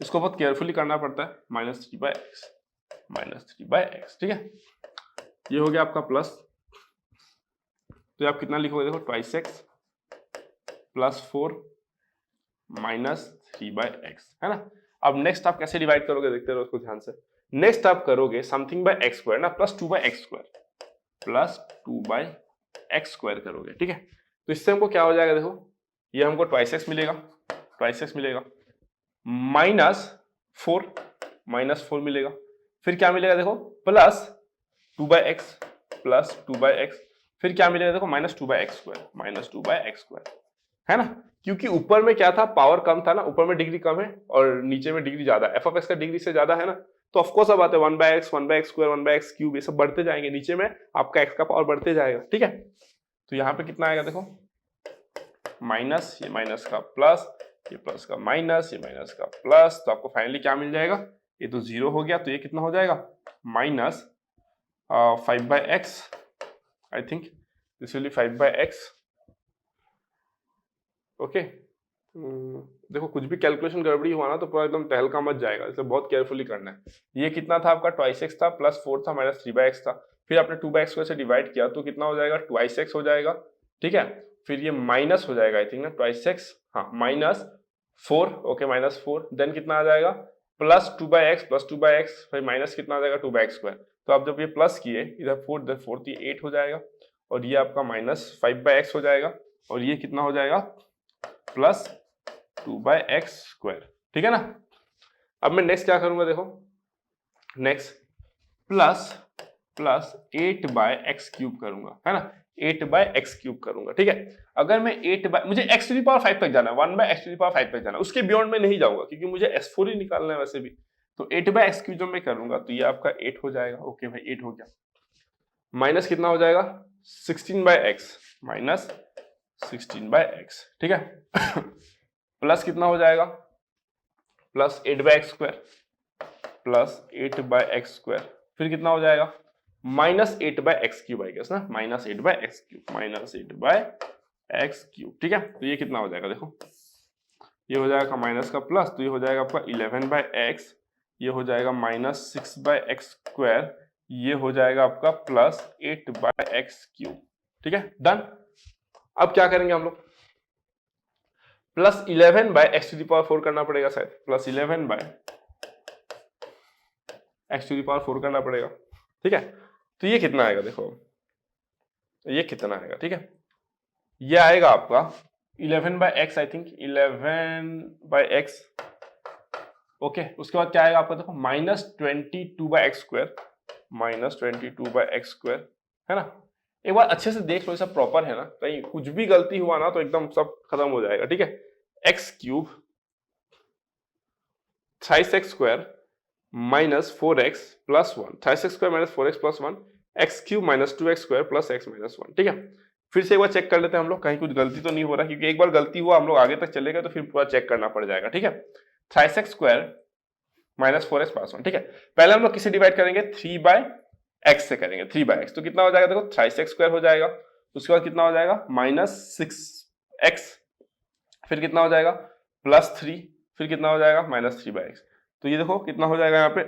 इसको बहुत केयरफुली करना पड़ता है, -3/x, ठीक है। ये हो गया आपका प्लस, तो आप कितना लिखोगे देखो 2x +4 -3/x, है ना। अब नेक्स्ट आप कैसे डिवाइड करोगे देखते रहो उसको ध्यान से। नेक्स्ट आप करोगे समथिंग बाय x स्क्वायर ना, +2/x स्क्वायर करोगे, ठीक है। तो इससे हमको क्या हो जाएगा देखो, ये हमको 2x मिलेगा, -4 मिलेगा, फिर क्या मिलेगा देखो +2/x, फिर क्या मिलेगा देखो -2/x स्क्वायर, है ना। क्योंकि ऊपर में क्या था, पावर कम था ना, ऊपर में डिग्री कम है और नीचे में डिग्री ज्यादा, एफ ऑफ एक्स का डिग्री से ज्यादा है ना, तो ऑफकोर्स अब आते हैं 1/x स्क्वायर 1/x क्यूब, ये सब बढ़ते जाएंगे, नीचे में आपका x का पावर बढ़ते जाएगा, ठीक है। तो यहाँ पे कितना आएगा देखो, माइनस, ये माइनस का प्लस, ये प्लस का माइनस, ये माइनस का प्लस, तो आपको फाइनली क्या मिल जाएगा, ये तो 0 हो गया, तो ये कितना हो जाएगा -5/x, I think this will B 5/x, okay. देखो कुछ भी कैलकुलेशन गड़बड़ी हुआ ना तो पूरा एकदम तहलका मच जाएगा, इसलिए बहुत केयरफुली करना है। ये कितना था आपका 2x था, +4 था, -3/x था, फिर आपने 2/x स्क्वायर से डिवाइड किया तो कितना हो जाएगा 2x हो जाएगा, ठीक है। फिर ये माइनस हो जाएगा आई थिंक ना 2x, हाँ -4, ओके -4, देन कितना आ जाएगा +2/x, फिर माइनस कितना आ जाएगा 2/x स्क्वायर। तो आप जब ये प्लस किए इधर 4 इधर 4 तो ये 8 हो जाएगा, और ये आपका -5/x हो जाएगा, और ये कितना हो जाएगा +2/x स्क्वायर, ठीक है ना। अब मैं नेक्स्ट क्या करूंगा देखो, नेक्स्ट प्लस 8/x क्यूब करूंगा, है ना, 8/x क्यूब करूंगा, ठीक है। अगर मैं मुझे x⁵ तक जाना है, 1/x⁵ तक जाना है, उसके बियॉन्ड में नहीं जाऊंगा क्योंकि मुझे s4 ही निकालना है वैसे भी। तो 8/x क्यूब जब मैं करूंगा तो ये आपका 8 हो जाएगा, ओके भाई 8 हो गया, माइनस कितना हो जाएगा 16/x, -16/x, ठीक है। प्लस कितना हो जाएगा +8/x स्क्वायर, फिर कितना हो जाएगा -8/x क्यूब आई गेस ना, -8/x क्यूब, ठीक है। तो ये कितना हो जाएगा देखो, ये हो जाएगा माइनस का प्लस, तो ये हो जाएगा आपका 11/x, ये हो जाएगा -6/x स्क्वायर, ये हो जाएगा आपका +8/x क्यूब, ठीक है, डन। अब क्या करेंगे हम लोग, +11/x⁴ करना पड़ेगा शायद, +11/x⁴ करना पड़ेगा, ठीक है। तो ये कितना आएगा देखो, ये कितना आएगा, ठीक है, ये आएगा आपका 11/x, I think 11/x, okay. उसके बाद क्या आएगा आपका देखो -22/x स्क्वायर, है ना। एक बार अच्छे से देख लो, सब प्रॉपर है ना, कहीं कुछ भी गलती हुआ ना तो एकदम सब खत्म हो जाएगा, ठीक है। x cube 3x square -4x + 1, 3x square -4x + 1, x cube -2x square + x - 1, ठीक है। फिर से एक बार चेक कर लेते हैं हम लोग, कहीं कुछ गलती तो नहीं हो रहा, क्योंकि एक बार गलती हुआ हम लोग आगे तक चले गए तो फिर पूरा चेक करना पड़ जाएगा, ठीक है। 3x स्क्वायर -4x + 1, ठीक है। पहले हम लोग किसे डिवाइड करेंगे, 3/x से करेंगे, 3/x, तो कितना हो जाएगा देखो 3x स्क्वायर हो जाएगा, उसके बाद कितना हो जाएगा -6x, फिर कितना हो जाएगा +3, फिर कितना हो जाएगा -3/x। तो ये देखो कितना हो जाएगा यहाँ पे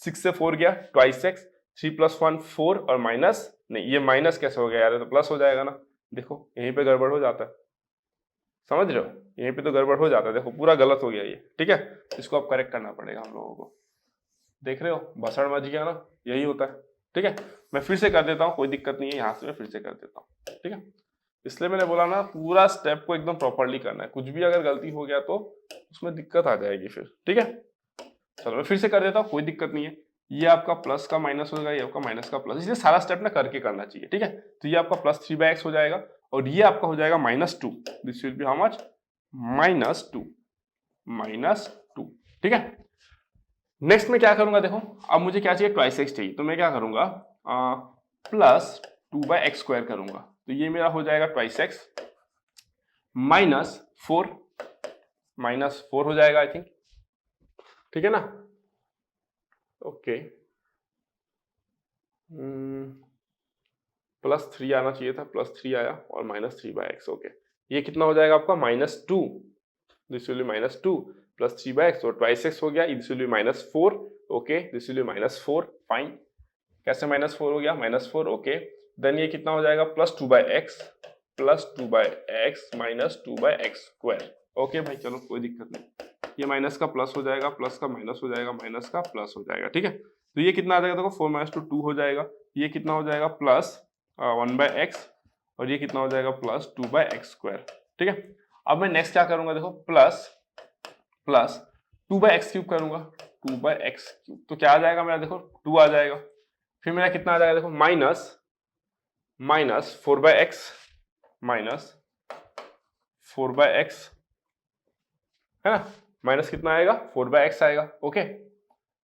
6 से 4 गया 2x, 3 + 1 4, और माइनस नहीं, ये माइनस कैसे हो गया यार, तो प्लस हो जाएगा ना, देखो यहीं पे गड़बड़ हो जाता है, समझ रहे हो, यहीं पे तो गड़बड़ हो जाता है, देखो पूरा गलत हो गया ये, ठीक है। इसको अब करेक्ट करना पड़ेगा हम लोगों को, देख रहे हो बसड़ मच गया ना, यही होता है, ठीक है। मैं फिर से कर देता हूँ, कोई दिक्कत नहीं है, यहाँ से मैं फिर से कर देता हूँ, ठीक है। इसलिए मैंने बोला ना पूरा स्टेप को एकदम प्रॉपरली करना है, कुछ भी अगर गलती हो गया तो उसमें दिक्कत आ जाएगी फिर, ठीक है। चलो मैं फिर से कर देता हूँ, कोई दिक्कत नहीं है। ये आपका प्लस का माइनस होगा, ये आपका माइनस का प्लस, इसलिए सारा स्टेप ना करके करना चाहिए, ठीक है। तो ये आपका +3/x हो जाएगा, और ये आपका हो जाएगा -2, this will be how much -2, ठीक है। नेक्स्ट में क्या करूंगा देखो, अब मुझे क्या चाहिए 2x चाहिए, तो मैं क्या करूंगा 2/x² करूंगा तो ये मेरा हो जाएगा ट्वाइस x -4 हो जाएगा आई थिंक, ठीक है ना। ओके, +3 आना चाहिए था, +3 आया और -3/x। ओके, ये कितना हो जाएगा आपका -2, दिस विल बी -2 +3/x और ट्वाइस x हो गया, this will B -4। Okay, this will B -4, fine. कैसे -4 हो गया, -4। ओके, देन ये कितना हो जाएगा +2/x -2/x²। ओके भाई, चलो कोई दिक्कत नहीं, ये माइनस का प्लस हो जाएगा, प्लस का माइनस हो जाएगा, माइनस का प्लस हो जाएगा, ठीक है। तो ये कितना आ जाएगा, देखो 4 - 2 2 हो जाएगा, ये कितना हो जाएगा +1/x और ये कितना हो जाएगा +2/x², ठीक है। अब मैं नेक्स्ट क्या करूंगा, देखो प्लस 2/x³ करूंगा, 2/x³, तो क्या आ जाएगा मेरा, देखो 2 आ जाएगा। फिर मेरा कितना आ जाएगा, देखो -4/x है ना, माइनस कितना आएगा 4/x आएगा। ओके,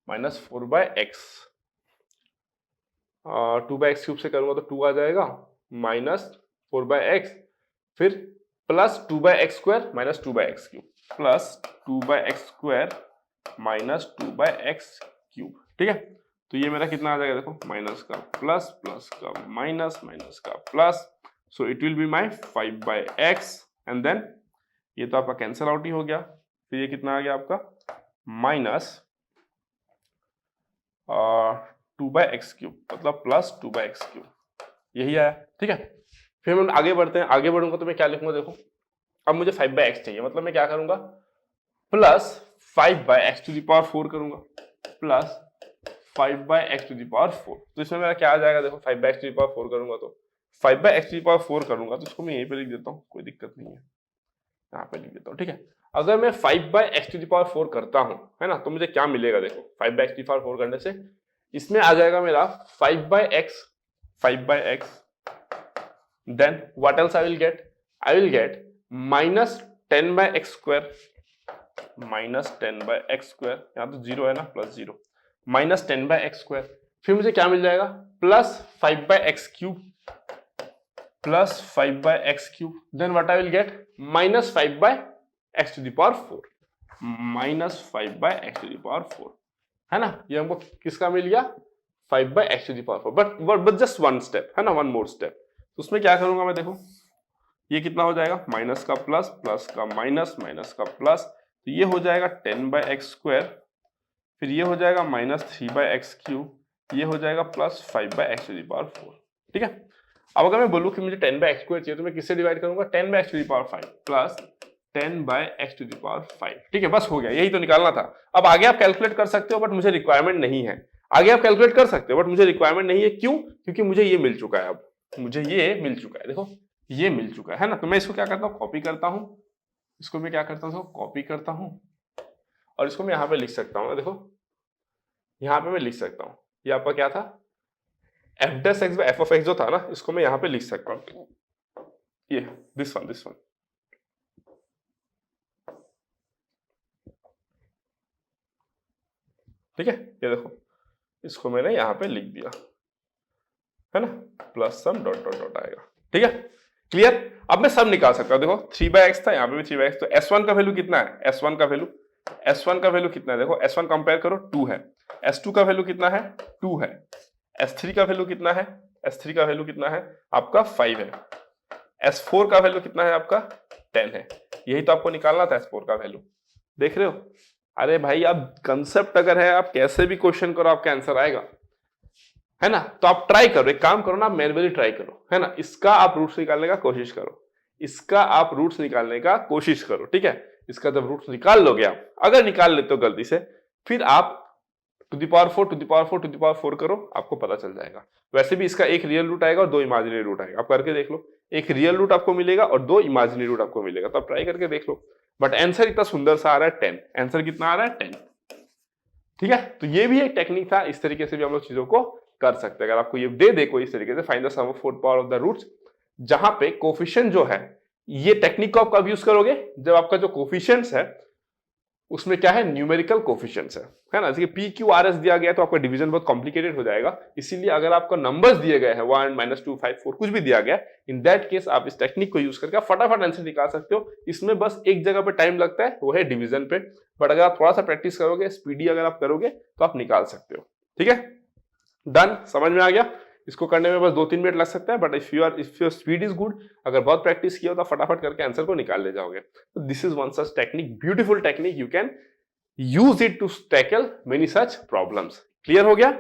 -4/x 2/x³ से करूंगा तो 2 आ जाएगा, -4/x, फिर +2/x² -2/x³, +2/x² -2/x³, ठीक है। तो ये मेरा कितना आ जाएगा, देखो माइनस का प्लस, प्लस का माइनस, माइनस का plus, so it will be my 5/x and then ये तो आपका कैंसिल आउट ही हो गया। फिर ये कितना आ गया आपका -2/x³, मतलब +2/x³, यही आया, ठीक है। फिर हम आगे बढ़ते हैं, आगे बढ़ूंगा तो मैं क्या लिखूंगा, देखो अब मुझे 5/x चाहिए, मतलब मैं क्या करूंगा +5/x⁴ करूंगा, +5/x⁴। तो इसमें मेरा क्या आ जाएगा, देखो 5/x⁴ करूंगा तो 5/x⁴ करूंगा तो इसको मैं यहीं पे लिख देता हूँ, कोई दिक्कत नहीं है, यहाँ पे लिख देता हूँ, ठीक है। अगर मैं 5/x⁴ करता हूँ, है ना, तो मुझे क्या मिलेगा, देखो 5/x⁴ करने से इसमें आ जाएगा मेरा 5/x, then what else I will get -10/x², यहाँ तो 0 है ना, +0, -10/x²। फिर मुझे क्या मिल जाएगा +5/x³, then what I will get -5/x⁴, -5/x⁴, है ना। ये हमको किसका मिल गया 5/x⁴, but just one step, है ना, वन मोर स्टेप। तो उसमें क्या करूंगा मैं, देखो ये कितना हो जाएगा, माइनस का प्लस, प्लस का माइनस, माइनस का प्लस, तो ये हो जाएगा 10/x², फिर ये हो जाएगा -3/x³, ये हो जाएगा +5/x⁴, ठीक है। अब अगर मैं बोलूं कि मुझे 10/x² चाहिए तो मैं किससे डिवाइड करूंगा, 10/x⁵ प्लस 10/x⁵, ठीक है, बस हो गया, यही तो निकालना था। अब आगे आप कैलकुलेट कर सकते हो, बट मुझे रिक्वायरमेंट नहीं है। आगे आप कैलकुलेट कर सकते हो बट मुझे रिक्वायरमेंट नहीं है, क्यों, क्योंकि मुझे ये मिल चुका है, अब मुझे ये मिल चुका है, देखो ये मिल चुका है ना। तो मैं इसको क्या करता हूँ, कॉपी करता हूँ, इसको मैं क्या करता हूँ, कॉपी करता हूँ और इसको मैं यहाँ पे लिख सकता हूँ, देखो यहाँ पे मैं लिख सकता हूँ, ये आपका क्या था f'(x/f(x) जो था ना, इसको मैं यहाँ पे लिख सकता हूँ, ये दिस वन, ठीक है। ये देखो इसको मैंने यहाँ पे लिख दिया, है ना, प्लस सम डॉट डॉट डॉट आएगा, ठीक है, क्लियर। अब मैं सब निकाल सकता हूँ, देखो 3/x था, यहाँ पे भी 3/x, तो S1 का वैल्यू कितना है, S1 का वैल्यू कितना है, देखो S1 कंपेयर करो 2 है, S2 का वैल्यू कितना है 2 है, S3 का वैल्यू कितना है, S3 का वैल्यू कितना है आपका 5 है, S4 का वैल्यू कितना है आपका 10 है। यही तो आपको निकालना था S4 का वैल्यू, देख रहे हो। अरे भाई आप कंसेप्ट अगर है, आप कैसे भी क्वेश्चन करो आपका आंसर आएगा, है ना। तो आप ट्राई करो, एक काम करो ना, आप मैन्युअली ट्राई करो, है ना, इसका आप रूट्स निकालने का कोशिश करो, ठीक है। इसका जब रूट्स निकाल लोगे आप, अगर निकाल लेते हो गलती से, फिर आप टू द पावर 4 करो, आपको पता चल जाएगा। वैसे भी इसका एक रियल रूट आएगा और 2 इमेजिनरी रूट आएगा, आप करके देख लो, एक रियल रूट आपको मिलेगा और 2 इमेजिनरी रूट आपको मिलेगा, तो आप ट्राई करके देख लो। बट आंसर इतना सुंदर सा आ रहा है 10, आंसर कितना आ रहा है 10, ठीक है। तो ये भी एक टेक्निक था, इस तरीके से भी हम लोग चीजों को कर सकते हैं। अगर आपको ये दे दे कोई इस तरीके से, find the sum of 4 power of the roots, जहां पे कोफिशिएंट जो है, ये टेक्निक को आप कब यूज करोगे, जब आपका जो कोफिशिएंट्स है उसमें क्या है, न्यूमेरिकल कोफिशिएंट्स है ना। जैसे पी क्यू आर एस दिया गया तो आपका डिवीजन बहुत कॉम्प्लिकेटेड हो जाएगा, इसीलिए अगर आपको नंबर्स दिए गए हैं 1 -2 5 4 कुछ भी दिया गया, इन दैट केस आप इस टेक्निक को यूज करके फटाफट आंसर निकाल सकते हो। इसमें बस एक जगह पे टाइम लगता है, वो है डिवीजन पे, बट अगर आप थोड़ा सा प्रैक्टिस करोगे, स्पीडी अगर आप करोगे तो आप निकाल सकते हो। ठीक है, डन, समझ में आ गया। इसको करने में बस 2-3 मिनट लग सकता है, but if your speed is good, अगर बहुत प्रैक्टिस किया तो फटाफट करके आंसर को निकाल ले जाओगे। तो this is one such technique, beautiful technique, you can use it to tackle many such problems. Clear हो गया?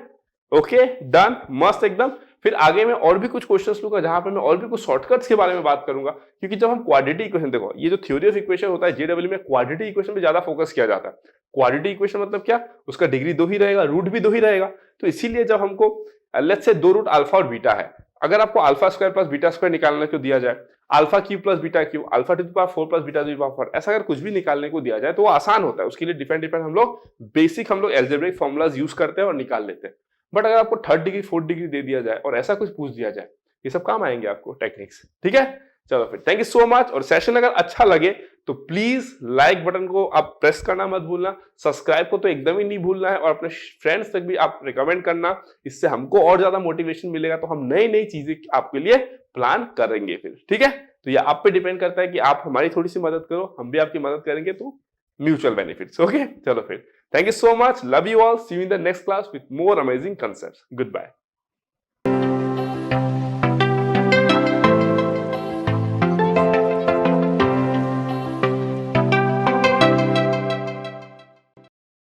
ओके, डन, मस्त एकदम। फिर आगे मैं और भी कुछ क्वेश्चंस लूंगा जहां पे मैं और भी कुछ शॉर्टकट्स के बारे में बात करूंगा, क्योंकि जब हम क्वाड्रेटिक इक्वेशन, देखो ये जो थ्योरी ऑफ इक्वेशन होता है जेडब्ल्यू में, क्वाड्रेटिक इक्वेशन पे ज्यादा फोकस किया जाता है। क्वाड्रेटिक इक्वेशन मतलब क्या, उसका डिग्री 2 ही रहेगा, रूट भी 2 ही रहेगा। तो इसीलिए जब हमको लेट्स से 2 रूट अल्फा और बीटा है, अगर आपको alpha square plus beta square निकालने को दिया जाए, alpha cube plus beta cube, alpha two the power 4 plus beta two the power 4, ऐसा अगर कुछ भी निकालने को दिया जाए तो वो आसान होता है। उसके लिए डिफरेंट हम लोग बेसिक अलजेब्रिक फॉर्मूलाज यूज करते हैं और निकाल लेते हैं। बट अगर आपको 3rd डिग्री 4th डिग्री दे दिया जाए और ऐसा कुछ पूछ दिया जाए, ये सब काम आएंगे आपको टेक्निक्स। ठीक है, चलो फिर थैंक यू सो मच। और सेशन अगर अच्छा लगे तो प्लीज लाइक बटन को आप प्रेस करना मत भूलना, सब्सक्राइब को तो एकदम ही नहीं भूलना है, और अपने फ्रेंड्स तक भी आप रिकमेंड करना। इससे हमको और ज्यादा मोटिवेशन मिलेगा, तो हम नई नई चीजें आपके लिए प्लान करेंगे फिर। ठीक है, तो ये आप पे डिपेंड करता है कि आप हमारी थोड़ी सी मदद करो, हम भी आपकी मदद करेंगे, तो म्यूचुअल बेनिफिट्स। ओके, चलो फिर thank you so much, love you all, see you in the next class with more amazing concepts. Goodbye.